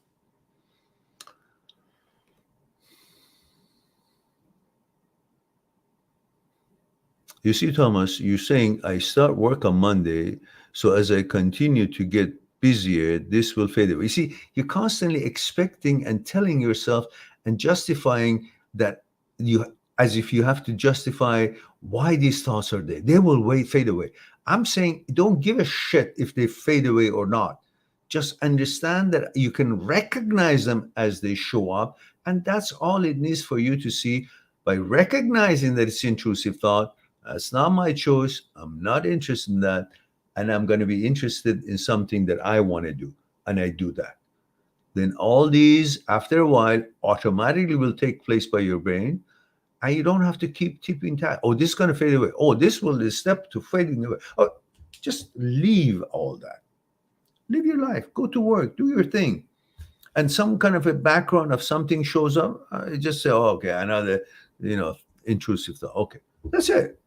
You see, Thomas, you're saying I start work on Monday, so as I continue to get busier, this will fade away. You see, you're constantly expecting and telling yourself and justifying that as if you have to justify why these thoughts are there. They will fade away. I'm saying don't give a shit if they fade away or not. Just understand that you can recognize them as they show up. And that's all it needs for you to see. By recognizing that it's intrusive thought, that's not my choice. I'm not interested in that. And I'm going to be interested in something that I want to do. And I do that. Then all these, after a while, automatically will take place by your brain. And you don't have to keep tipping time. Oh, this is going to fade away. Oh, this will step to fading away. Oh, just leave all that. Live your life. Go to work. Do your thing. And some kind of a background of something shows up. Just say, oh, okay, another, intrusive thought. Okay, that's it.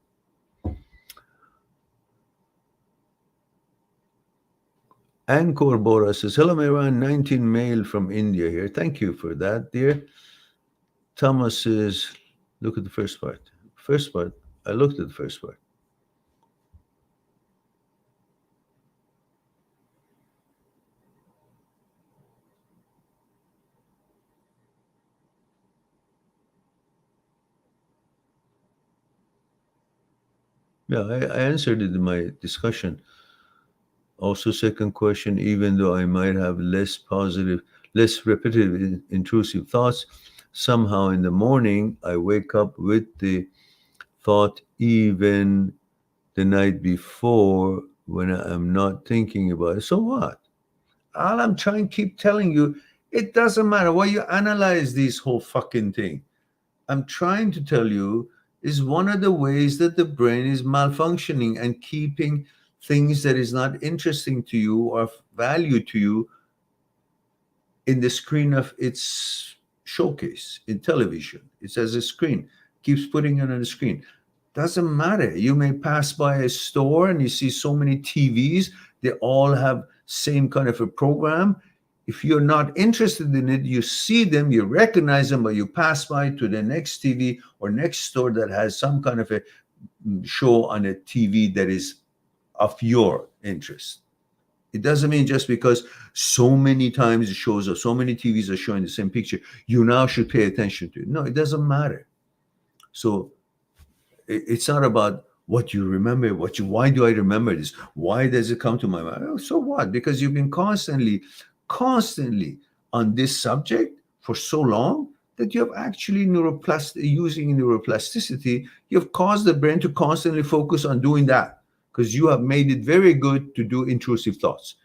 Ankur Bora says, hello, Mehran, 19 male from India here. Thank you for that, dear. Thomas says, look at the first part. I looked at the first part. Yeah, I answered it in my discussion. Also, second question, even though I might have less repetitive, intrusive thoughts, somehow in the morning, I wake up with the thought even the night before when I'm not thinking about it. So what? All I'm trying to keep telling you, it doesn't matter why you analyze this whole fucking thing. I'm trying to tell you is one of the ways that the brain is malfunctioning and keeping things that is not interesting to you or of value to you in the screen of its showcase in television. It's as a screen, keeps putting it on the screen. Doesn't matter. You may pass by a store and you see so many TVs, they all have same kind of a program. If you're not interested in it, you see them, you recognize them, but you pass by to the next TV or next store that has some kind of a show on a TV that is of your interest. It doesn't mean just because so many times the shows or so many TVs are showing the same picture, you now should pay attention to it. No, it doesn't matter. So it's not about what you remember, why do I remember this? Why does it come to my mind? Oh, so what? Because you've been constantly on this subject for so long that you have actually using neuroplasticity, you've caused the brain to constantly focus on doing that because you have made it very good to do intrusive thoughts.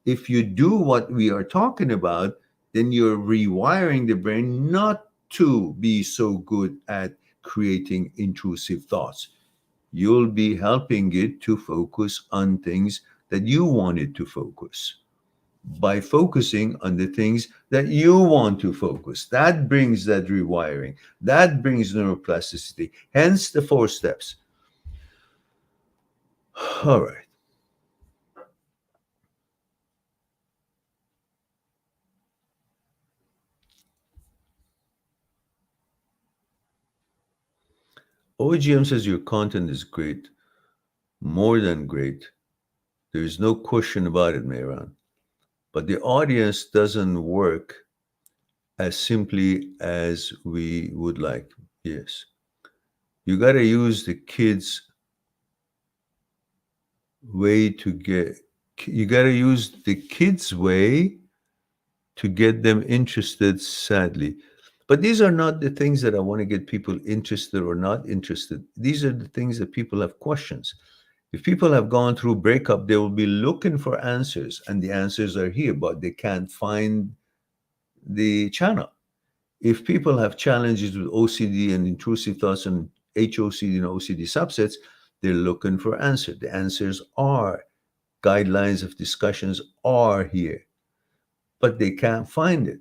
If you do what we are talking about, then you're rewiring the brain not to be so good at creating intrusive thoughts. You'll be helping it to focus on things that you want it to focus by focusing on the things that you want to focus. That brings that rewiring. That brings neuroplasticity. Hence the 4 steps. All right. OGM says your content is great, more than great. There is no question about it, Mehran. But the audience doesn't work as simply as we would like. Yes. You got to use the kids' way to get, you got to use the kids' way to get them interested, sadly. But these are not the things that I want to get people interested or not interested. These are the things that people have questions. If people have gone through breakup, they will be looking for answers, and the answers are here, but they can't find the channel. If people have challenges with OCD and intrusive thoughts and HOCD and OCD subsets, they're looking for answers. The answers are, guidelines of discussions are here, but they can't find it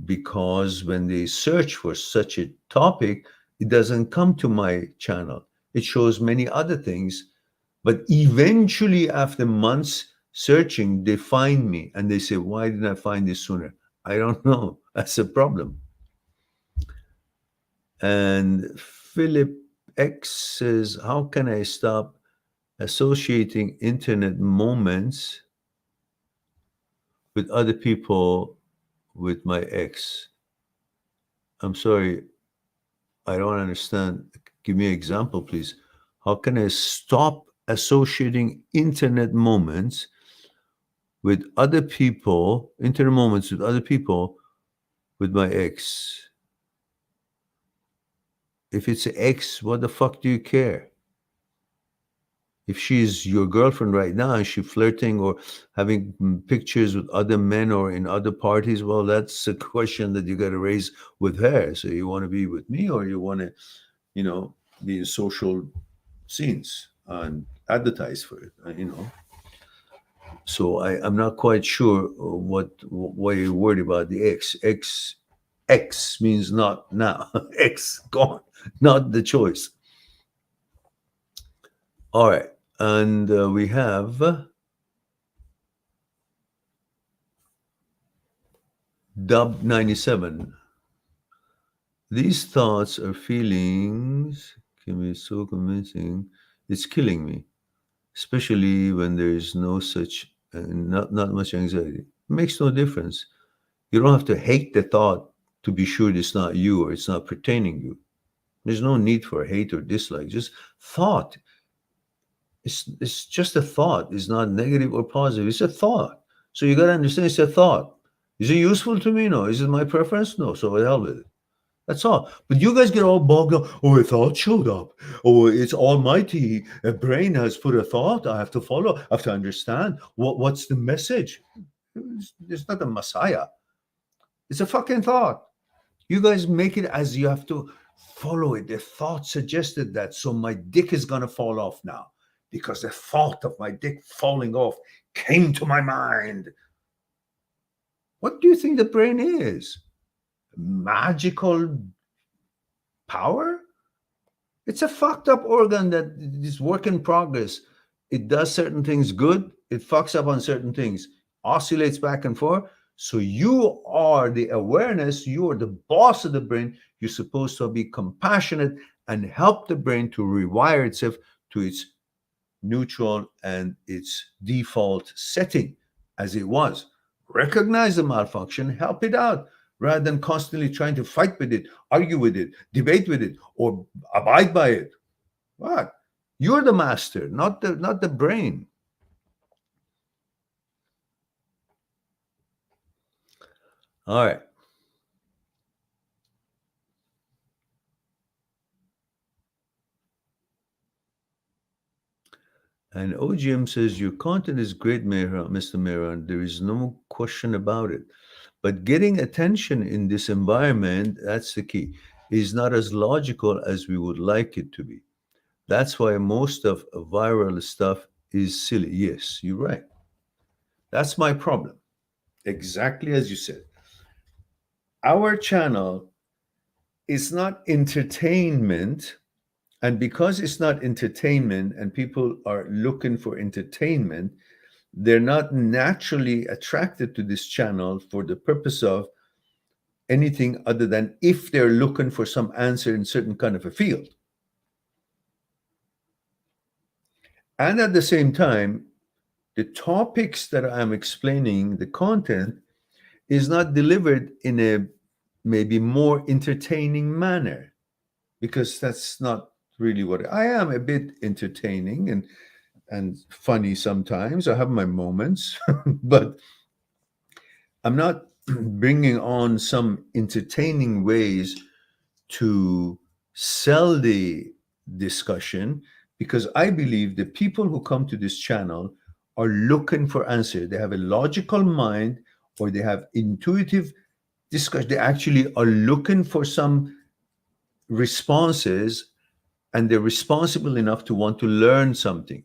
because when they search for such a topic, it doesn't come to my channel. It shows many other things, but eventually after months searching, they find me and they say, why didn't I find this sooner? I don't know. That's a problem. And Philip X says, how can I stop associating internet moments with other people with my ex? I'm sorry, I don't understand. Give me an example, please. How can I stop associating internet moments with other people, internet moments with other people with my ex? If it's an ex, what the fuck do you care? If she's your girlfriend right now and she's flirting or having pictures with other men or in other parties, well, that's a question that you got to raise with her. So you want to be with me or you want to, be in social scenes and advertise for it, So I'm not quite sure why you're worried about the ex. X means not now. X gone, not the choice. All right. And we have Dub 97. These thoughts or feelings can be so convincing, it's killing me, especially when there is no such, not much anxiety. It makes no difference. You don't have to hate the thought to be sure it's not you or it's not pertaining you. There's no need for hate or dislike. Just thought. It's just a thought. It's not negative or positive. It's a thought. So you got to understand it's a thought. Is it useful to me? No. Is it my preference? No. So the hell with it. That's all. But you guys get all bogged down. Oh, a thought showed up. Oh, it's almighty. A brain has put a thought. I have to follow. I have to understand. What's the message? It's not a messiah. It's a fucking thought. You guys make it as you have to follow it. The thought suggested that. So my dick is going to fall off now because the thought of my dick falling off came to my mind. What do you think the brain is? Magical power? It's a fucked up organ that is work in progress. It does certain things good. It fucks up on certain things, oscillates back and forth. So you are the awareness, you are the boss of the brain. You're supposed to be compassionate and help the brain to rewire itself to its neutral and its default setting as it was. Recognize the malfunction, help it out, rather than constantly trying to fight with it, argue with it, debate with it, or abide by it. What? You're the master, not the brain. All right. And OGM says, your content is great, Mr. Mehran. There is no question about it. But getting attention in this environment, that's the key, is not as logical as we would like it to be. That's why most of viral stuff is silly. Yes, you're right. That's my problem. Exactly as you said. Our channel is not entertainment. And because it's not entertainment and people are looking for entertainment, they're not naturally attracted to this channel for the purpose of anything other than if they're looking for some answer in certain kind of a field. And at the same time, the topics that I'm explaining, the content, is not delivered in a maybe more entertaining manner, because that's not really what I am. A bit entertaining and funny sometimes. I have my moments, but I'm not bringing on some entertaining ways to sell the discussion, because I believe the people who come to this channel are looking for answers. They have a logical mind, or they have intuitive discussion. They actually are looking for some responses, and they're responsible enough to want to learn something.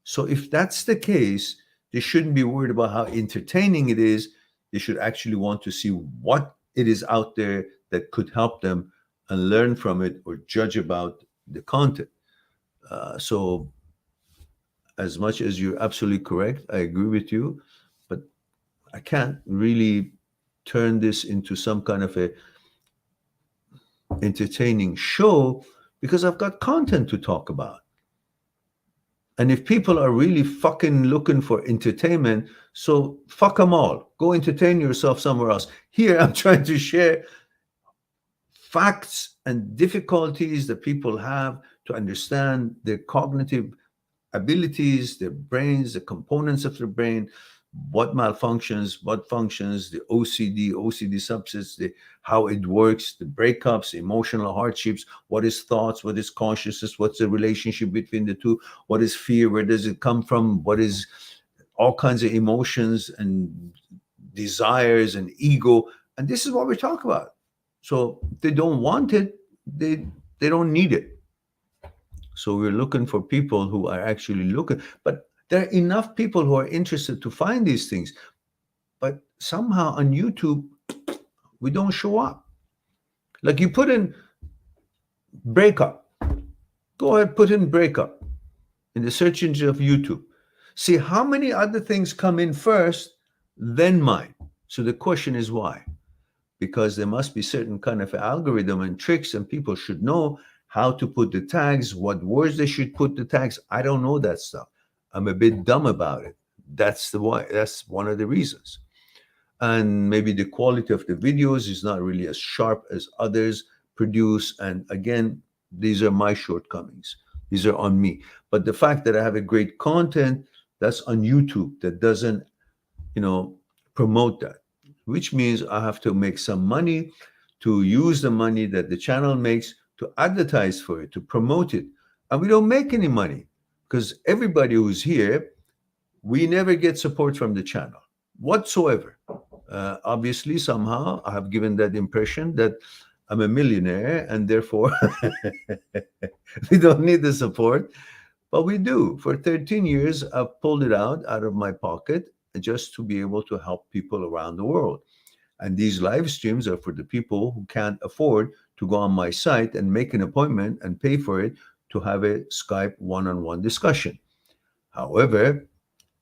So if that's the case, they shouldn't be worried about how entertaining it is. They should actually want to see what it is out there that could help them and learn from it or judge about the content. So as much as you're absolutely correct, I agree with you, but I can't really turn this into some kind of a entertaining show, because I've got content to talk about. And if people are really fucking looking for entertainment, so fuck them all. Go entertain yourself somewhere else. Here, I'm trying to share facts and difficulties that people have to understand their cognitive abilities, their brains, the components of their brain, what malfunctions, what functions, the OCD subsets, how it works, the breakups, emotional hardships, what is thoughts, what is consciousness, what's the relationship between the two, what is fear, where does it come from, what is all kinds of emotions and desires and ego. And this is what we talk about. So if they don't want it, they don't need it. So we're looking for people who are actually looking, but there are enough people who are interested to find these things. But somehow on YouTube, we don't show up. Like you put in breakup, go ahead, put in breakup in the search engine of YouTube. See how many other things come in first, then mine. So the question is why? Because there must be certain kind of algorithm and tricks, and people should know how to put the tags, what words they should put the tags. I don't know that stuff. I'm a bit dumb about it. That's one of the reasons. And maybe the quality of the videos is not really as sharp as others produce. And again, these are my shortcomings. These are on me. But the fact that I have a great content that's on YouTube that doesn't, promote that, which means I have to make some money to use the money that the channel makes to advertise for it, to promote it. And we don't make any money because everybody who's here, we never get support from the channel whatsoever. Obviously, somehow I have given that impression that I'm a millionaire and therefore we don't need the support, but we do. For 13 years, I've pulled it out of my pocket just to be able to help people around the world. And these live streams are for the people who can't afford to go on my site and make an appointment and pay for it to have a Skype one-on-one discussion. However,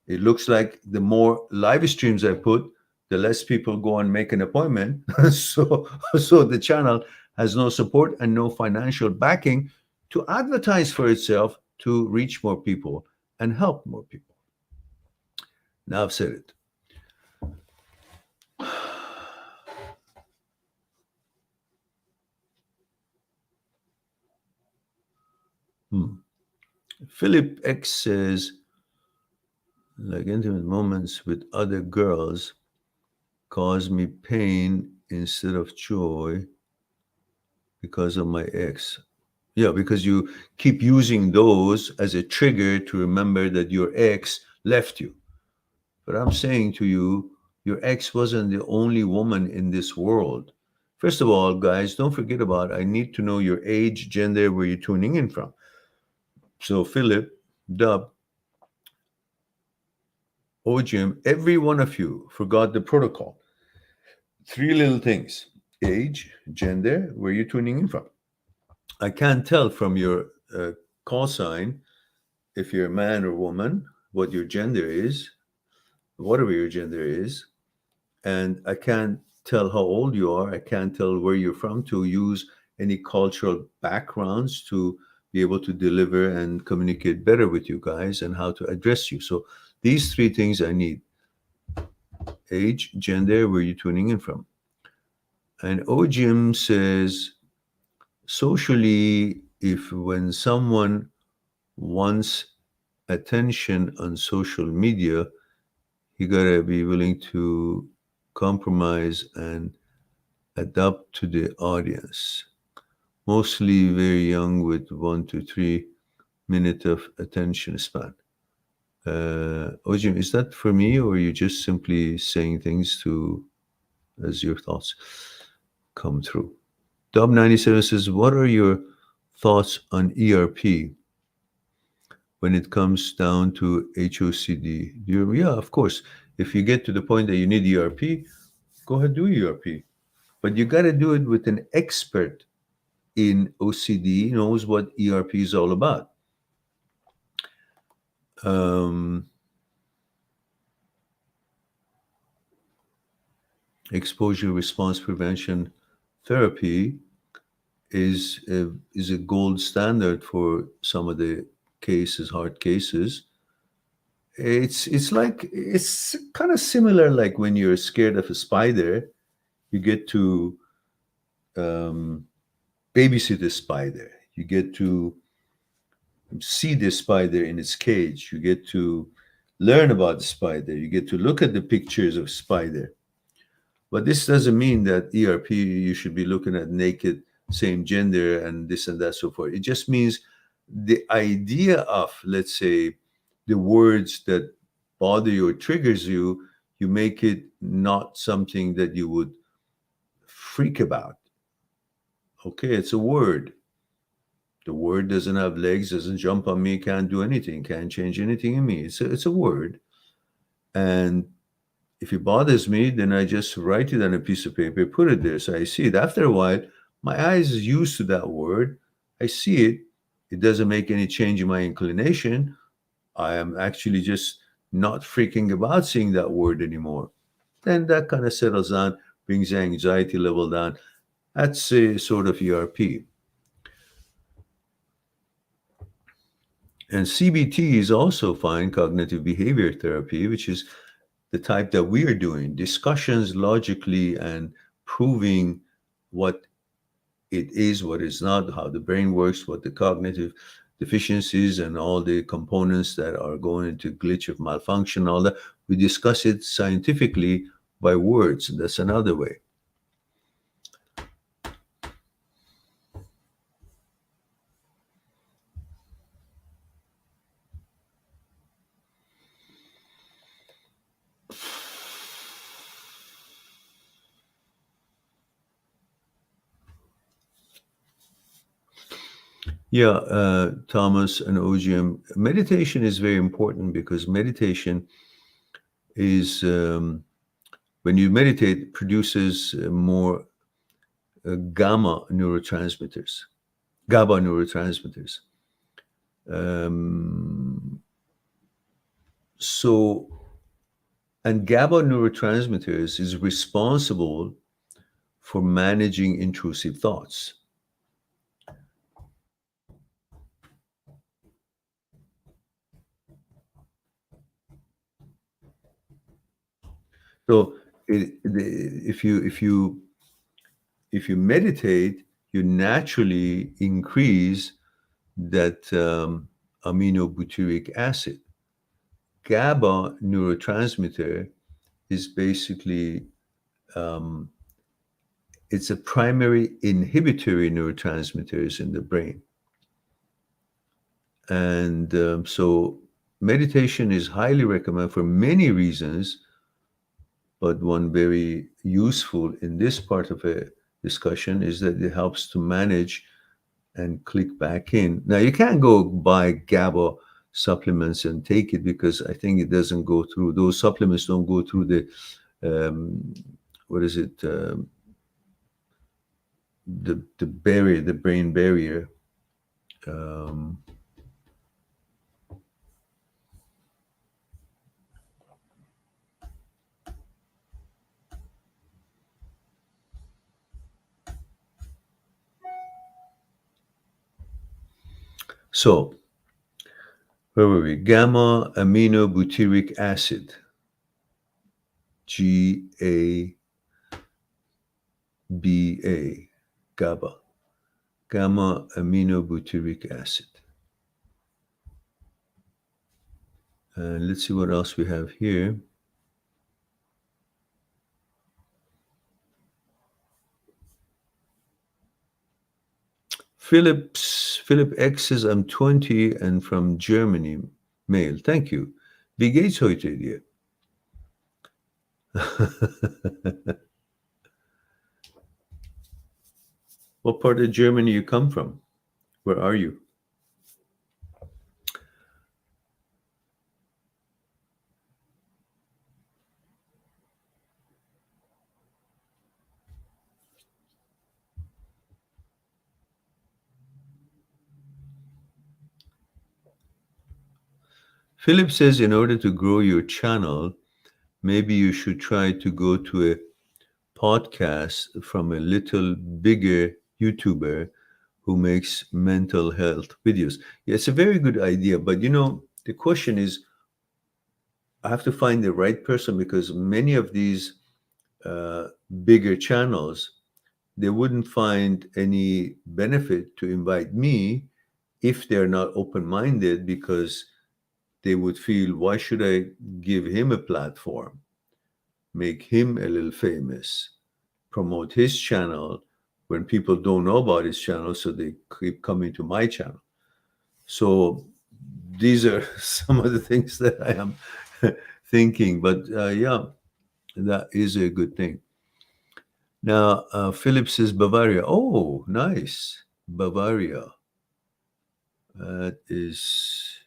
it looks like the more live streams I put, the less people go and make an appointment. So the channel has no support and no financial backing to advertise for itself to reach more people and help more people. Now I've said it. Philip X says, like intimate moments with other girls cause me pain instead of joy because of my ex. Yeah, because you keep using those as a trigger to remember that your ex left you. But I'm saying to you, your ex wasn't the only woman in this world. First of all, guys, don't forget about I need to know your age, gender, where you're tuning in from. So Philip, Dub, OGM, every one of you forgot the protocol. 3 little things: age, gender, where you're tuning in from. I can't tell from your call sign if you're a man or woman, what your gender is, whatever your gender is. And I can't tell how old you are. I can't tell where you're from to use any cultural backgrounds to be able to deliver and communicate better with you guys and how to address you. So these 3 things I need: age, gender, where you're tuning in from. And OGM says, socially, if when someone wants attention on social media, you gotta be willing to compromise and adapt to the audience. Mostly very young with 1 to 3 minutes of attention span. Ojim, is that for me, or are you just simply saying things to as your thoughts come through? Dub97 says, what are your thoughts on ERP when it comes down to HOCD? Yeah, of course. If you get to the point that you need ERP, go ahead, do ERP. But you got to do it with an expert in OCD, knows what ERP is all about. Exposure response prevention therapy is a gold standard for some of the cases, hard cases. It's like, it's kind of similar like when you're scared of a spider, you get to babysit a spider. You get to see the spider in its cage. You get to learn about the spider. You get to look at the pictures of spider. But this doesn't mean that ERP, you should be looking at naked, same gender, and this and that, so forth. It just means the idea of, let's say, the words that bother you or triggers you, you make it not something that you would freak about. Okay, it's a word. The word doesn't have legs, doesn't jump on me, can't do anything, can't change anything in me. It's a word. And if it bothers me, then I just write it on a piece of paper, put it there so I see it. After a while, my eyes is used to that word. I see it. It doesn't make any change in my inclination. I am actually just not freaking about seeing that word anymore. Then that kind of settles down, brings the anxiety level down. That's a sort of ERP. And CBT is also fine, cognitive behavior therapy, which is the type that we are doing, discussions logically and proving what it is, what is not, how the brain works, what the cognitive deficiencies and all the components that are going into glitch of malfunction, all that. We discuss it scientifically by words. That's another way. Yeah, Thomas and OGM, meditation is very important because meditation is, when you meditate, produces more GABA neurotransmitters. So, And GABA neurotransmitters is responsible for managing intrusive thoughts. So if you meditate, you naturally increase that aminobutyric acid. GABA neurotransmitter is basically it's a primary inhibitory neurotransmitters in the brain, and so meditation is highly recommended for many reasons. But one very useful in this part of a discussion is that it helps to manage and click back in. Now, you can't go buy GABA supplements and take it, because I think it doesn't go through, those supplements don't go through the, the barrier, the brain barrier. So, where were we? Gamma aminobutyric acid, GABA, GABA, gamma aminobutyric acid. And let's see what else we have here. Philip X says, I'm 20 and from Germany, male. Thank you. Wie geht's heute dir? What part of Germany you come from? Where are you? Philip says, in order to grow your channel, maybe you should try to go to a podcast from a little bigger YouTuber who makes mental health videos. Yeah, it's a very good idea. But, the question is, I have to find the right person, because many of these bigger channels, they wouldn't find any benefit to invite me if they're not open-minded, because they would feel, why should I give him a platform, make him a little famous, promote his channel when people don't know about his channel, so they keep coming to my channel. So these are some of the things that I am thinking. But yeah, that is a good thing. Now, Philip says Bavaria. Oh, nice. Bavaria. That is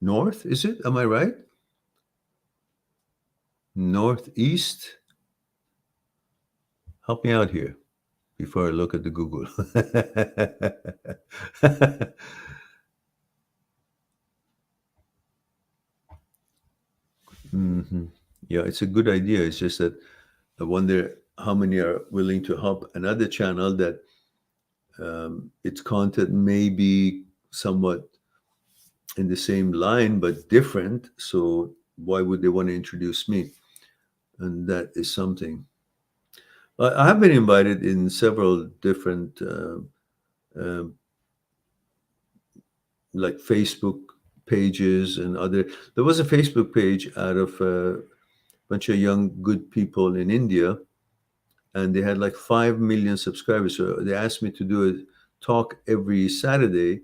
north, is it? Am I right? Northeast? Help me out here before I look at the Google. Mm-hmm. Yeah, it's a good idea. It's just that I wonder how many are willing to help another channel that its content may be somewhat in the same line but different. So why would they want to introduce me? And that is something. I have been invited in several different like Facebook pages and other. There was a Facebook page out of a bunch of young, good people in India, and they had like 5 million subscribers. So they asked me to do a talk every Saturday,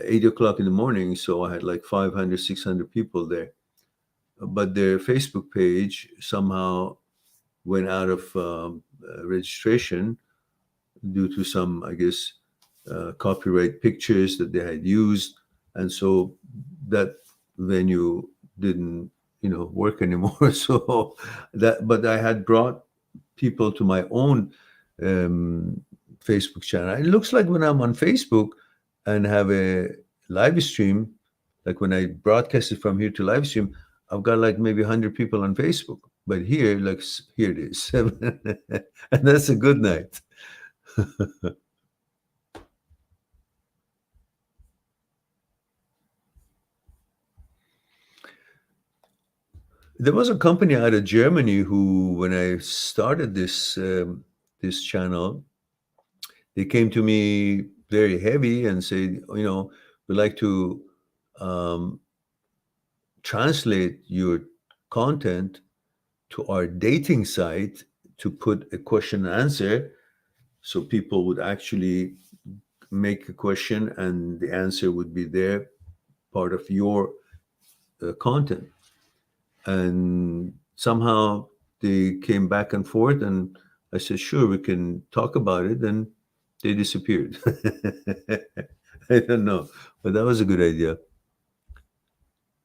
8 o'clock in the morning. So I had like 500, 600 people there. But their Facebook page somehow went out of registration due to some, I guess, copyright pictures that they had used. And so that venue didn't, work anymore. So but I had brought people to my own Facebook channel. It looks like when I'm on Facebook and have a live stream, like when I broadcasted from here to live stream, I've got like maybe 100 people on Facebook, but here, like, here it is, seven, and that's a good night. There was a company out of Germany who, when I started this channel, they came to me very heavy and said, we'd like to um, translate your content to our dating site to put a question and answer, so people would actually make a question and the answer would be there, part of your content. And somehow they came back and forth, and I said, sure, we can talk about it. And they disappeared. I don't know, but that was a good idea.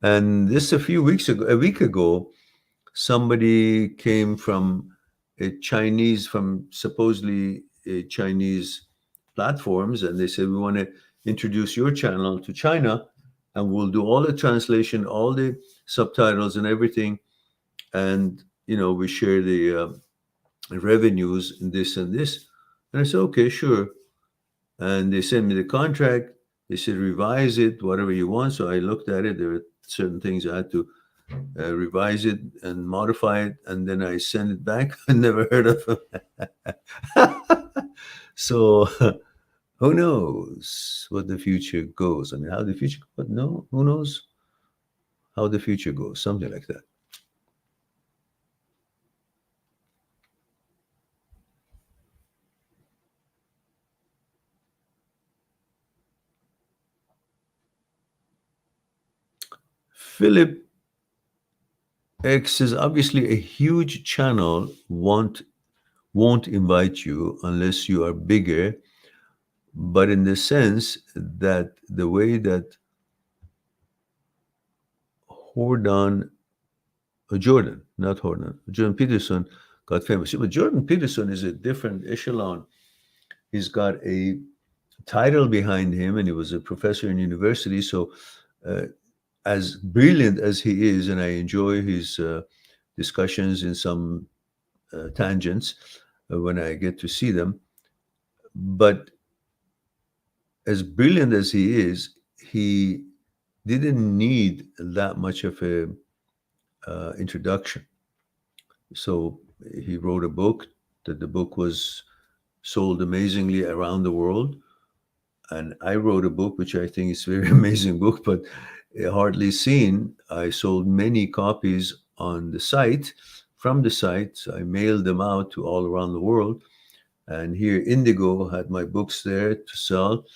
And this a week ago, somebody came from from supposedly Chinese platforms, and they said, we want to introduce your channel to China, and we'll do all the translation, all the subtitles and everything. And, we share the revenues in this and this. And I said, okay, sure. And they sent me the contract. They said, revise it, whatever you want. So I looked at it. There were certain things I had to revise it and modify it. And then I sent it back. I never heard of them. So who knows what the future goes? I mean, how the future, but no, who knows how the future goes? Something like that. Philip X is obviously a huge channel, won't invite you unless you are bigger, but in the sense that the way that Jordan Peterson got famous. But Jordan Peterson is a different echelon. He's got a title behind him, and he was a professor in university. So, as brilliant as he is, and I enjoy his discussions in some tangents when I get to see them, but as brilliant as he is, he didn't need that much of a introduction. So he wrote a book. That the book was sold amazingly around the world, and I wrote a book which I think is a very amazing book, but hardly seen. I sold many copies on the site. From the site, I mailed them out to all around the world. And here, Indigo had my books there to sell.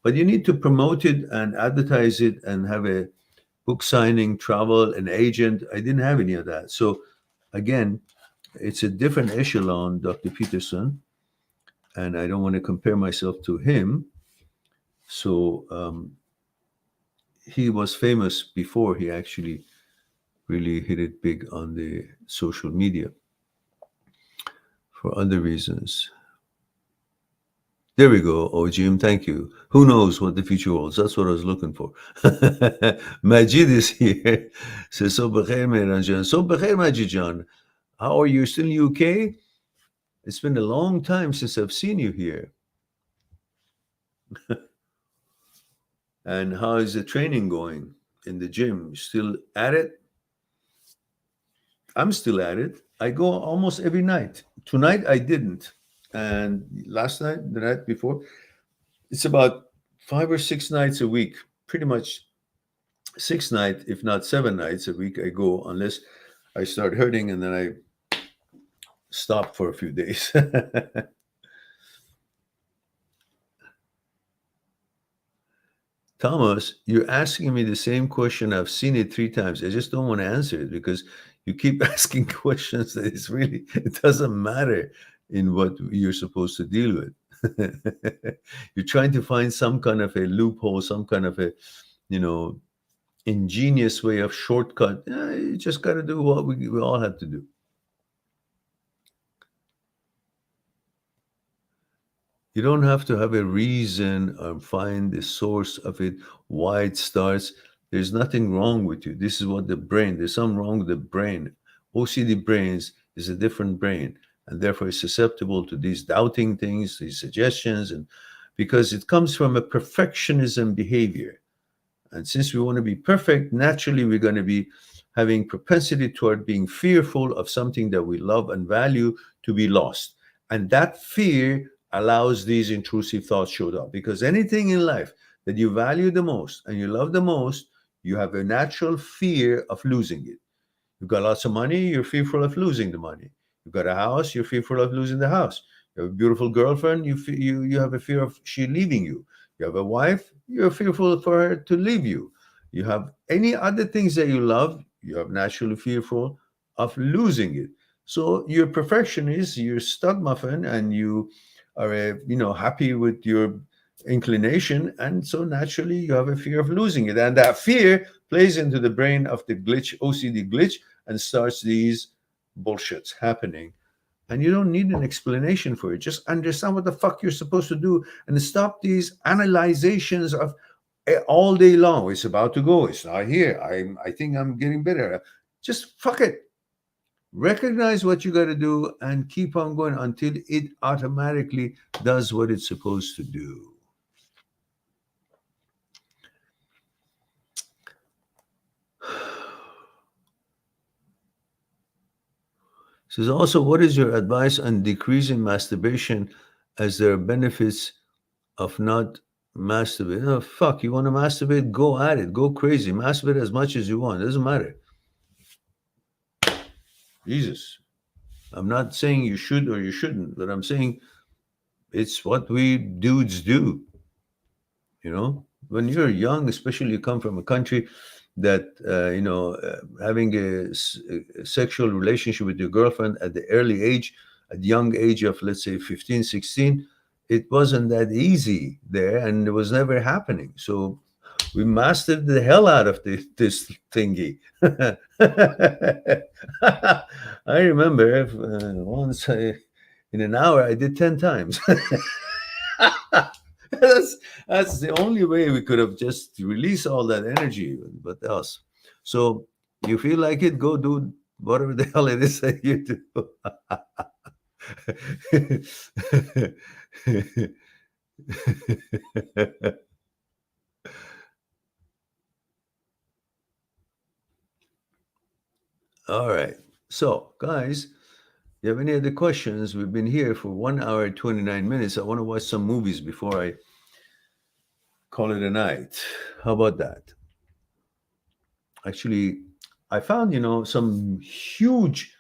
But you need to promote it and advertise it and have a book signing, travel, an agent. I didn't have any of that. So again, it's a different echelon, Dr. Peterson, and I don't want to compare myself to him. So he was famous before he actually really hit it big on the social media for other reasons. There we go. Oh, Jim, thank you. Who knows what the future holds? That's what I was looking for. Majid is here. Says, so Bekhair, Mehran. So Bekhair, Majid Jan. How are you? Still in UK? It's been a long time since I've seen you here. And how is the training going in the gym? Still at it? I'm still at it. I go almost every night. Tonight I didn't. And last night, the night before, it's about 5 or 6 nights a week, pretty much 6 nights, if not 7 nights a week, I go, unless I start hurting and then I stop for a few days. Thomas, you're asking me the same question. I've seen it 3 times. I just don't want to answer it because you keep asking questions that it doesn't matter in what you're supposed to deal with. You're trying to find some kind of a loophole, some kind of a, ingenious way of shortcut. You just got to do what we all have to do. You don't have to have a reason or find the source of it, why it starts. There's nothing wrong with you. This is what the brain, there's something wrong with the brain. OCD brains is a different brain, and therefore it's susceptible to these doubting things, these suggestions, and because it comes from a perfectionism behavior. And since we want to be perfect, naturally we're going to be having propensity toward being fearful of something that we love and value to be lost. And that fear allows these intrusive thoughts show up, because anything in life that you value the most and you love the most, you have a natural fear of losing it. You've got lots of money, you're fearful of losing the money. You've got a house, you're fearful of losing the house. You have a beautiful girlfriend, you have a fear of she leaving you. You have a wife, you're fearful for her to leave you. You have any other things that you love, you're naturally fearful of losing it. So you're perfectionist, you're stud muffin, and you are happy with your inclination, and so naturally you have a fear of losing it, and that fear plays into the brain of the glitch, OCD glitch, and starts these bullshits happening. And you don't need an explanation for it. Just understand what the fuck you're supposed to do and stop these analyzations of all day long. It's about to go. It's not here. I think I'm getting better. Just fuck it. Recognize what you got to do and keep on going until it automatically does what it's supposed to do. Says also, what is your advice on decreasing masturbation, as there are benefits of not masturbating? Oh, fuck, you want to masturbate? Go at it. Go crazy. Masturbate as much as you want. It doesn't matter. Jesus. I'm not saying you should or you shouldn't, but I'm saying it's what we dudes do. You know, when you're young, especially you come from a country that, having a sexual relationship with your girlfriend at the early age, at the young age of, let's say, 15, 16, it wasn't that easy there, and it was never happening. So we mastered the hell out of this thingy. I remember once in an hour, I did 10 times. that's the only way we could have just released all that energy, but else. So you feel like it, go do whatever the hell it is that you do. All right. So, guys, you have any other questions? We've been here for 1 hour, 29 minutes. I want to watch some movies before I call it a night. How about that? Actually, I found, some huge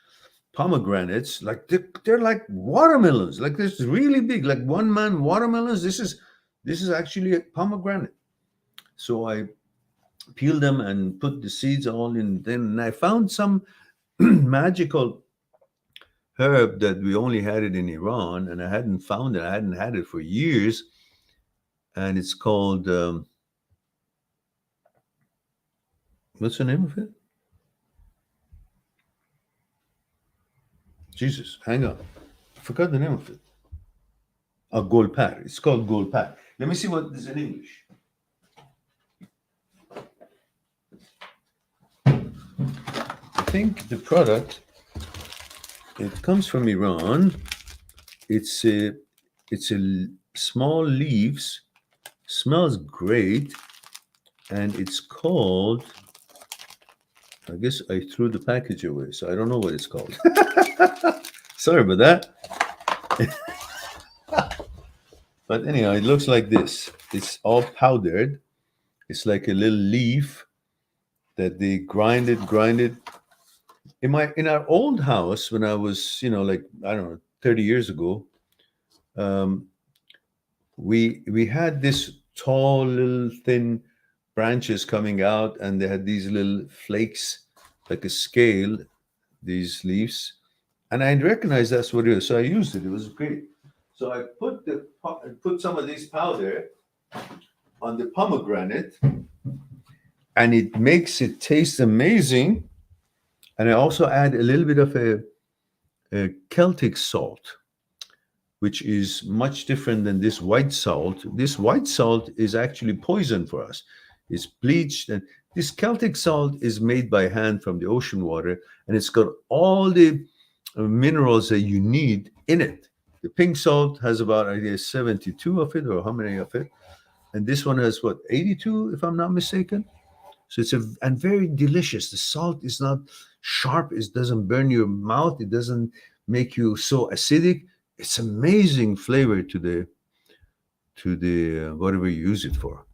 pomegranates, like they're like watermelons, like this really big, like one man watermelons. This is actually a pomegranate. So I peeled them and put the seeds all in. Then I found some magical herb that we only had it in Iran, and I hadn't found it. I hadn't had it for years, and it's called what's the name of it? Jesus, hang on, I forgot the name of it. Golpar. It's called Golpar. Let me see what is in English. I think the product, it comes from Iran. It's a small leaves, smells great, and it's called, I guess I threw the package away, so I don't know what it's called. Sorry about that. But anyhow, it looks like this. It's all powdered. It's like a little leaf that they grind it. In our old house, when I was, like, I don't know, 30 years ago, we had this tall little thin branches coming out, and they had these little flakes, like a scale, these leaves, and I recognized that's what it is. So I used it. It was great. So I put some of this powder on the pomegranate, and it makes it taste amazing. And I also add a little bit of a Celtic salt, which is much different than this white salt. This white salt is actually poison for us. It's bleached, and This Celtic salt is made by hand from the ocean water, and it's got all the minerals that you need in it. The pink salt has about, I guess, 72 of it, or how many of it? And this one has what, 82, if I'm not mistaken? So and very delicious. The salt is not sharp. It doesn't burn your mouth. It doesn't make you so acidic. It's amazing flavor to the whatever you use it for.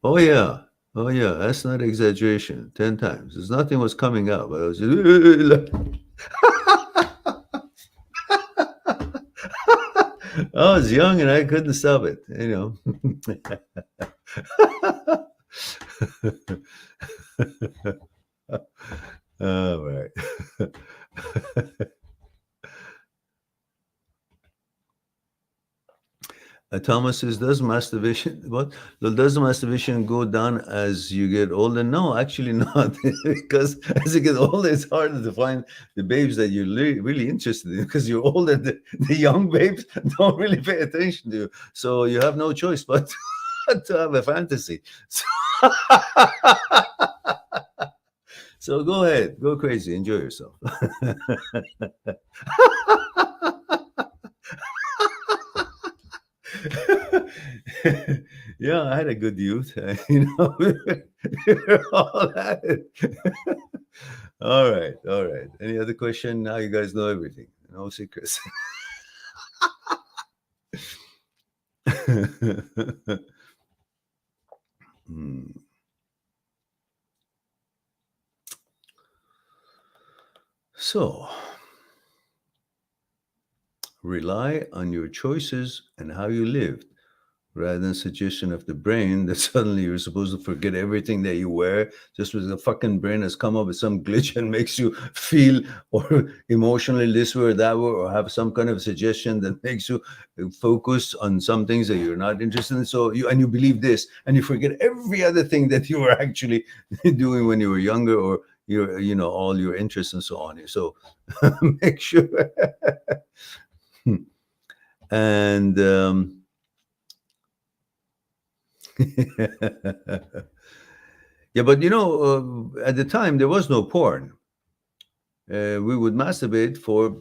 Oh yeah. Oh yeah, that's not exaggeration. 10 times. There's nothing was coming out. But I was just, I was young and I couldn't stop it, you know. All right. Thomas says, does masturbation go down as you get older? No, actually not, because as you get older, it's harder to find the babes that you're really interested in. Because you're older, the young babes don't really pay attention to you, so you have no choice but to have a fantasy. So go ahead, go crazy, enjoy yourself. Yeah, I had a good youth. You know, we're all at it. All right, all right. Any other question? Now you guys know everything. No secrets. So, rely on your choices and how you lived, rather than suggestion of the brain that suddenly you're supposed to forget everything that you were, just because the fucking brain has come up with some glitch and makes you feel or emotionally this way or that way, or have some kind of suggestion that makes you focus on some things that you're not interested in. So you believe this, and you forget every other thing that you were actually doing when you were younger, or all your interests and so on. So make sure. And yeah, but at the time there was no porn. We would masturbate for,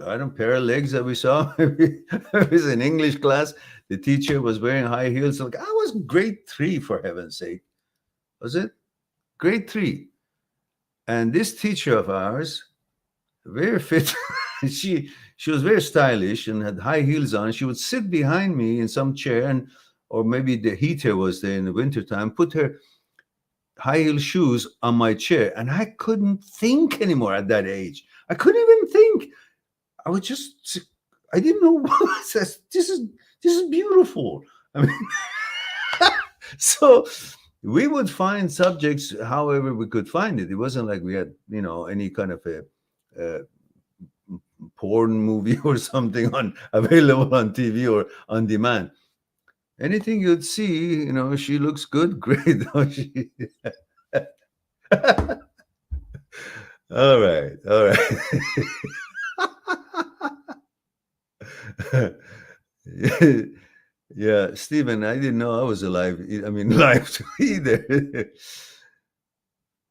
I don't know, pair of legs that we saw. It was an English class. The teacher was wearing high heels. Like, I was grade 3, for heaven's sake. Was it? Grade 3. And this teacher of ours, very fit, she was very stylish and had high heels on. She would sit behind me in some chair, or maybe the heater was there in the wintertime, put her high heel shoes on my chair, and I couldn't think anymore at that age. I couldn't even think. I was just, I didn't know what this is beautiful. I mean, so we would find subjects however we could find it. It wasn't like we had, any kind of a porn movie or something available on TV or on demand. Anything you'd see, she looks good, great. All right. Yeah, Stephen, I didn't know I was alive. I mean, live too either.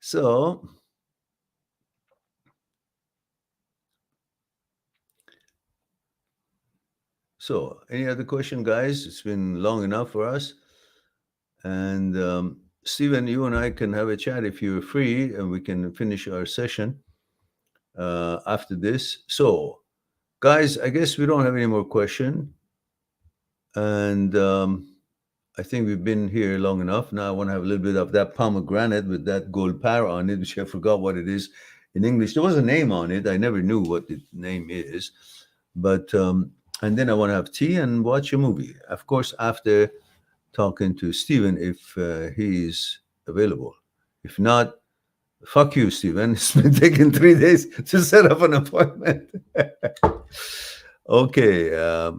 So, any other question, guys? It's been long enough for us. And Stephen, you and I can have a chat if you're free, and we can finish our session after this. So, guys, I guess we don't have any more questions. And I think we've been here long enough. Now I want to have a little bit of that pomegranate with that gold par on it, which I forgot what it is in English. There was a name on it. I never knew what the name is. But, and then I want to have tea and watch a movie. Of course, after talking to Stephen, if he's available. If not, fuck you, Stephen. It's been taking 3 days to set up an appointment. Okay.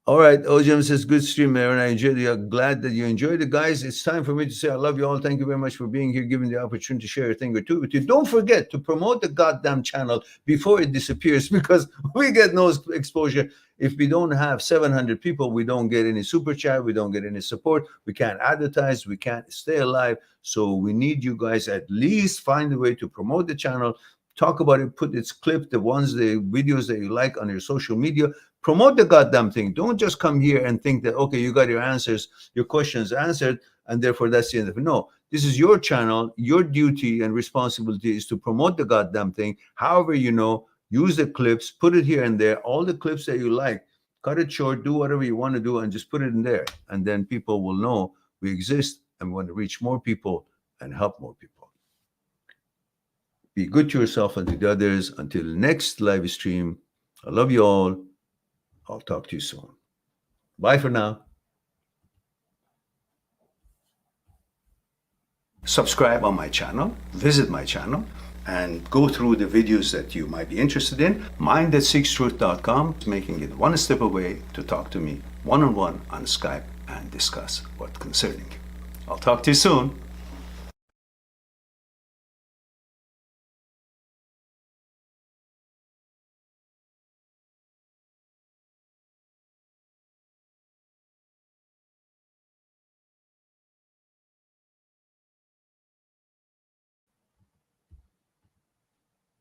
All right, Ojam says, good stream, Aaron. I enjoyed it. I'm glad that you enjoyed it. Guys, it's time for me to say I love you all. Thank you very much for being here, giving the opportunity to share a thing or two with you. Don't forget to promote the goddamn channel before it disappears, because we get no exposure. If we don't have 700 people, we don't get any super chat, we don't get any support, we can't advertise, we can't stay alive. So we need you guys at least find a way to promote the channel, talk about it, put its clip, the videos that you like on your social media. Promote the goddamn thing. Don't just come here and think that, okay, you got your answers, your questions answered, and therefore that's the end of it. No, this is your channel. Your duty and responsibility is to promote the goddamn thing. However, use the clips, put it here and there, all the clips that you like, cut it short, do whatever you want to do, and just put it in there. And then people will know we exist and we want to reach more people and help more people. Be good to yourself and to the others. Until next live stream, I love you all. I'll talk to you soon. Bye for now. Subscribe on my channel, visit my channel, and go through the videos that you might be interested in. Mind@seekstruth.com is making it one step away to talk to me one-on-one on Skype and discuss what's concerning you. I'll talk to you soon.